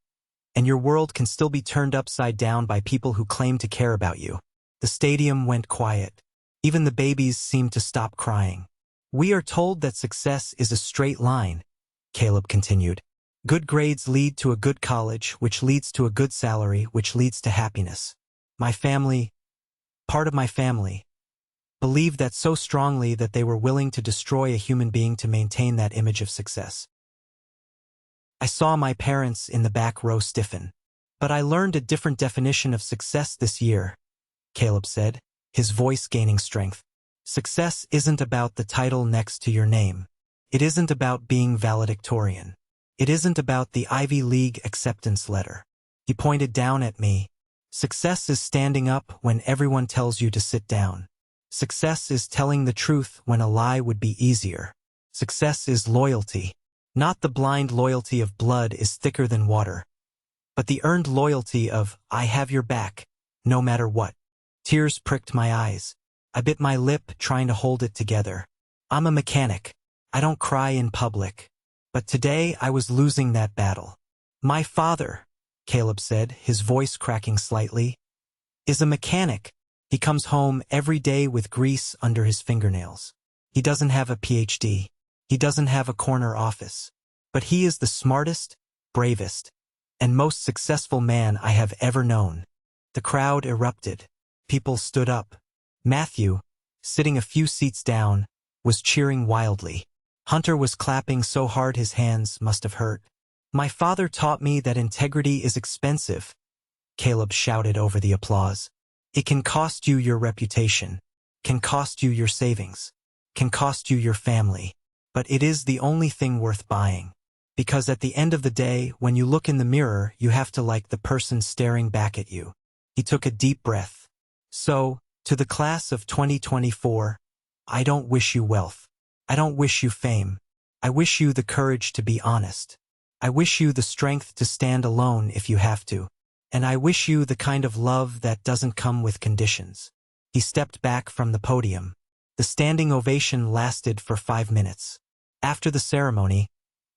and your world can still be turned upside down by people who claim to care about you." The stadium went quiet. Even the babies seemed to stop crying. "We are told that success is a straight line," Caleb continued. "Good grades lead to a good college, which leads to a good salary, which leads to happiness. My family, part of my family, believed that so strongly that they were willing to destroy a human being to maintain that image of success. I saw my parents in the back row stiffen. But I learned a different definition of success this year," Caleb said, his voice gaining strength. "Success isn't about the title next to your name. It isn't about being valedictorian. It isn't about the Ivy League acceptance letter." He pointed down at me. "Success is standing up when everyone tells you to sit down. Success is telling the truth when a lie would be easier. Success is loyalty. Not the blind loyalty of blood is thicker than water, but the earned loyalty of, I have your back, no matter what." Tears pricked my eyes. I bit my lip, trying to hold it together. I'm a mechanic. I don't cry in public. But today I was losing that battle. "My father," Caleb said, his voice cracking slightly, "is a mechanic. He comes home every day with grease under his fingernails. He doesn't have a PhD. He doesn't have a corner office. But he is the smartest, bravest, and most successful man I have ever known." The crowd erupted. People stood up. Matthew, sitting a few seats down, was cheering wildly. Hunter was clapping so hard his hands must have hurt. "My father taught me that integrity is expensive," Caleb shouted over the applause. "It can cost you your reputation, can cost you your savings, can cost you your family, but it is the only thing worth buying. Because at the end of the day, when you look in the mirror, you have to like the person staring back at you." He took a deep breath. "So, to the class of 2024, I don't wish you wealth. I don't wish you fame. I wish you the courage to be honest. I wish you the strength to stand alone if you have to. And I wish you the kind of love that doesn't come with conditions." He stepped back from the podium. The standing ovation lasted for 5 minutes. After the ceremony,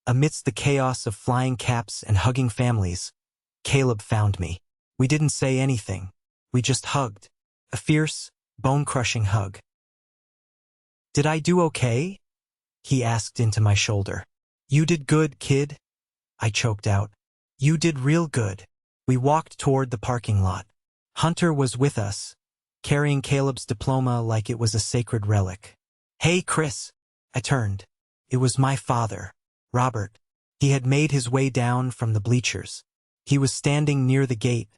amidst the chaos of flying caps and hugging families, Caleb found me. We didn't say anything. We just hugged. A fierce, bone-crushing hug. "Did I do okay?" he asked into my shoulder. "You did good, kid," I choked out. "You did real good." We walked toward the parking lot. Hunter was with us, carrying Caleb's diploma like it was a sacred relic. "Hey, Chris." I turned. It was my father, Robert. He had made his way down from the bleachers. He was standing near the gate,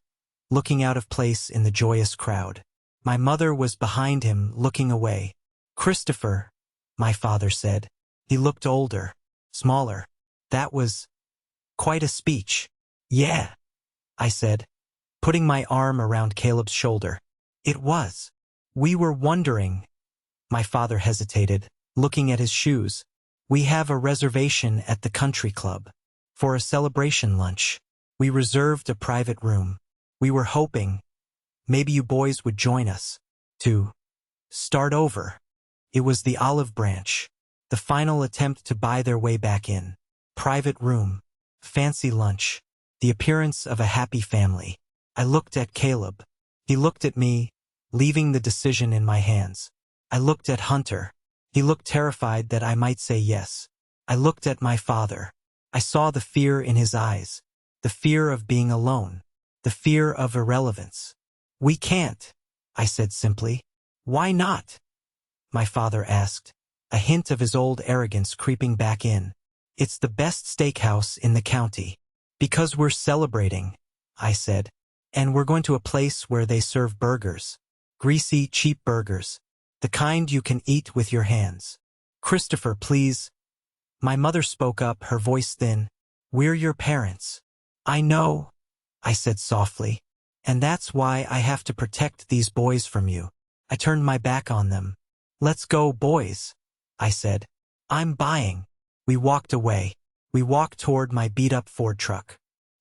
looking out of place in the joyous crowd. My mother was behind him, looking away. "Christopher," my father said. He looked older, smaller. That was quite a speech. Yeah, I said, putting my arm around Caleb's shoulder. It was. We were wondering. My father hesitated, looking at his shoes. We have a reservation at the country club for a celebration lunch. We reserved a private room. We were hoping maybe you boys would join us to start over. It was the olive branch, the final attempt to buy their way back in. Private room, fancy lunch, the appearance of a happy family. I looked at Caleb. He looked at me, leaving the decision in my hands. I looked at Hunter. He looked terrified that I might say yes. I looked at my father. I saw the fear in his eyes, the fear of being alone, the fear of irrelevance. We can't, I said simply. Why not? My father asked, a hint of his old arrogance creeping back in. It's the best steakhouse in the county. Because we're celebrating, I said. And we're going to a place where they serve burgers. Greasy, cheap burgers. The kind you can eat with your hands. Christopher, please. My mother spoke up, her voice thin. We're your parents. I know, I said softly. And that's why I have to protect these boys from you. I turned my back on them. Let's go, boys, I said. I'm buying. We walked away. We walked toward my beat-up Ford truck.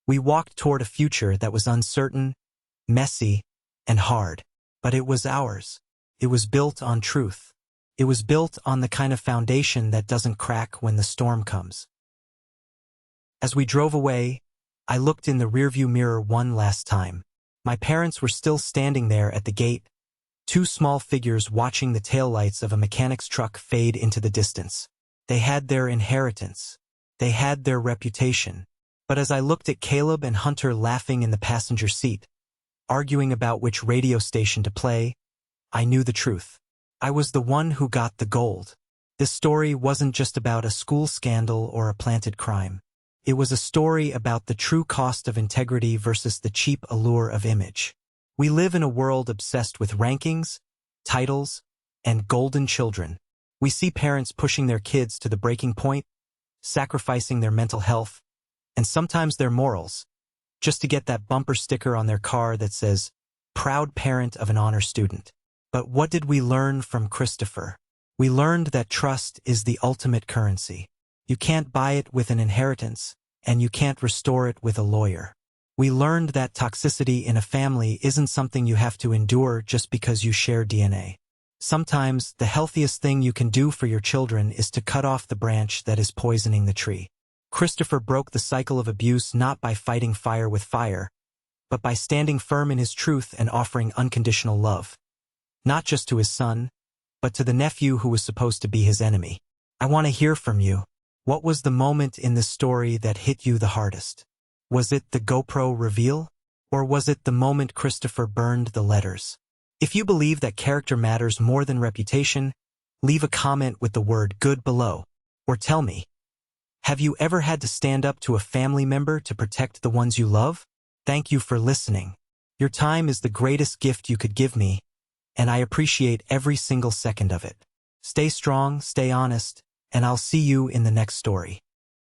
We walked toward a future that was uncertain, messy, and hard. But it was ours. It was built on truth. It was built on the kind of foundation that doesn't crack when the storm comes. As we drove away, I looked in the rearview mirror one last time. My parents were still standing there at the gate, two small figures watching the taillights of a mechanic's truck fade into the distance. They had their inheritance. They had their reputation. But as I looked at Caleb and Hunter laughing in the passenger seat, arguing about which radio station to play, I knew the truth. I was the one who got the gold. This story wasn't just about a school scandal or a planted crime. It was a story about the true cost of integrity versus the cheap allure of image. We live in a world obsessed with rankings, titles, and golden children. We see parents pushing their kids to the breaking point, sacrificing their mental health, and sometimes their morals, just to get that bumper sticker on their car that says, "Proud parent of an honor student." But what did we learn from Christopher? We learned that trust is the ultimate currency. You can't buy it with an inheritance, and you can't restore it with a lawyer. We learned that toxicity in a family isn't something you have to endure just because you share DNA. Sometimes, the healthiest thing you can do for your children is to cut off the branch that is poisoning the tree. Christopher broke the cycle of abuse not by fighting fire with fire, but by standing firm in his truth and offering unconditional love. Not just to his son, but to the nephew who was supposed to be his enemy. I want to hear from you. What was the moment in this story that hit you the hardest? Was it the GoPro reveal? Or was it the moment Christopher burned the letters? If you believe that character matters more than reputation, leave a comment with the word good below. Or tell me, have you ever had to stand up to a family member to protect the ones you love? Thank you for listening. Your time is the greatest gift you could give me, and I appreciate every single second of it. Stay strong, stay honest, and I'll see you in the next story.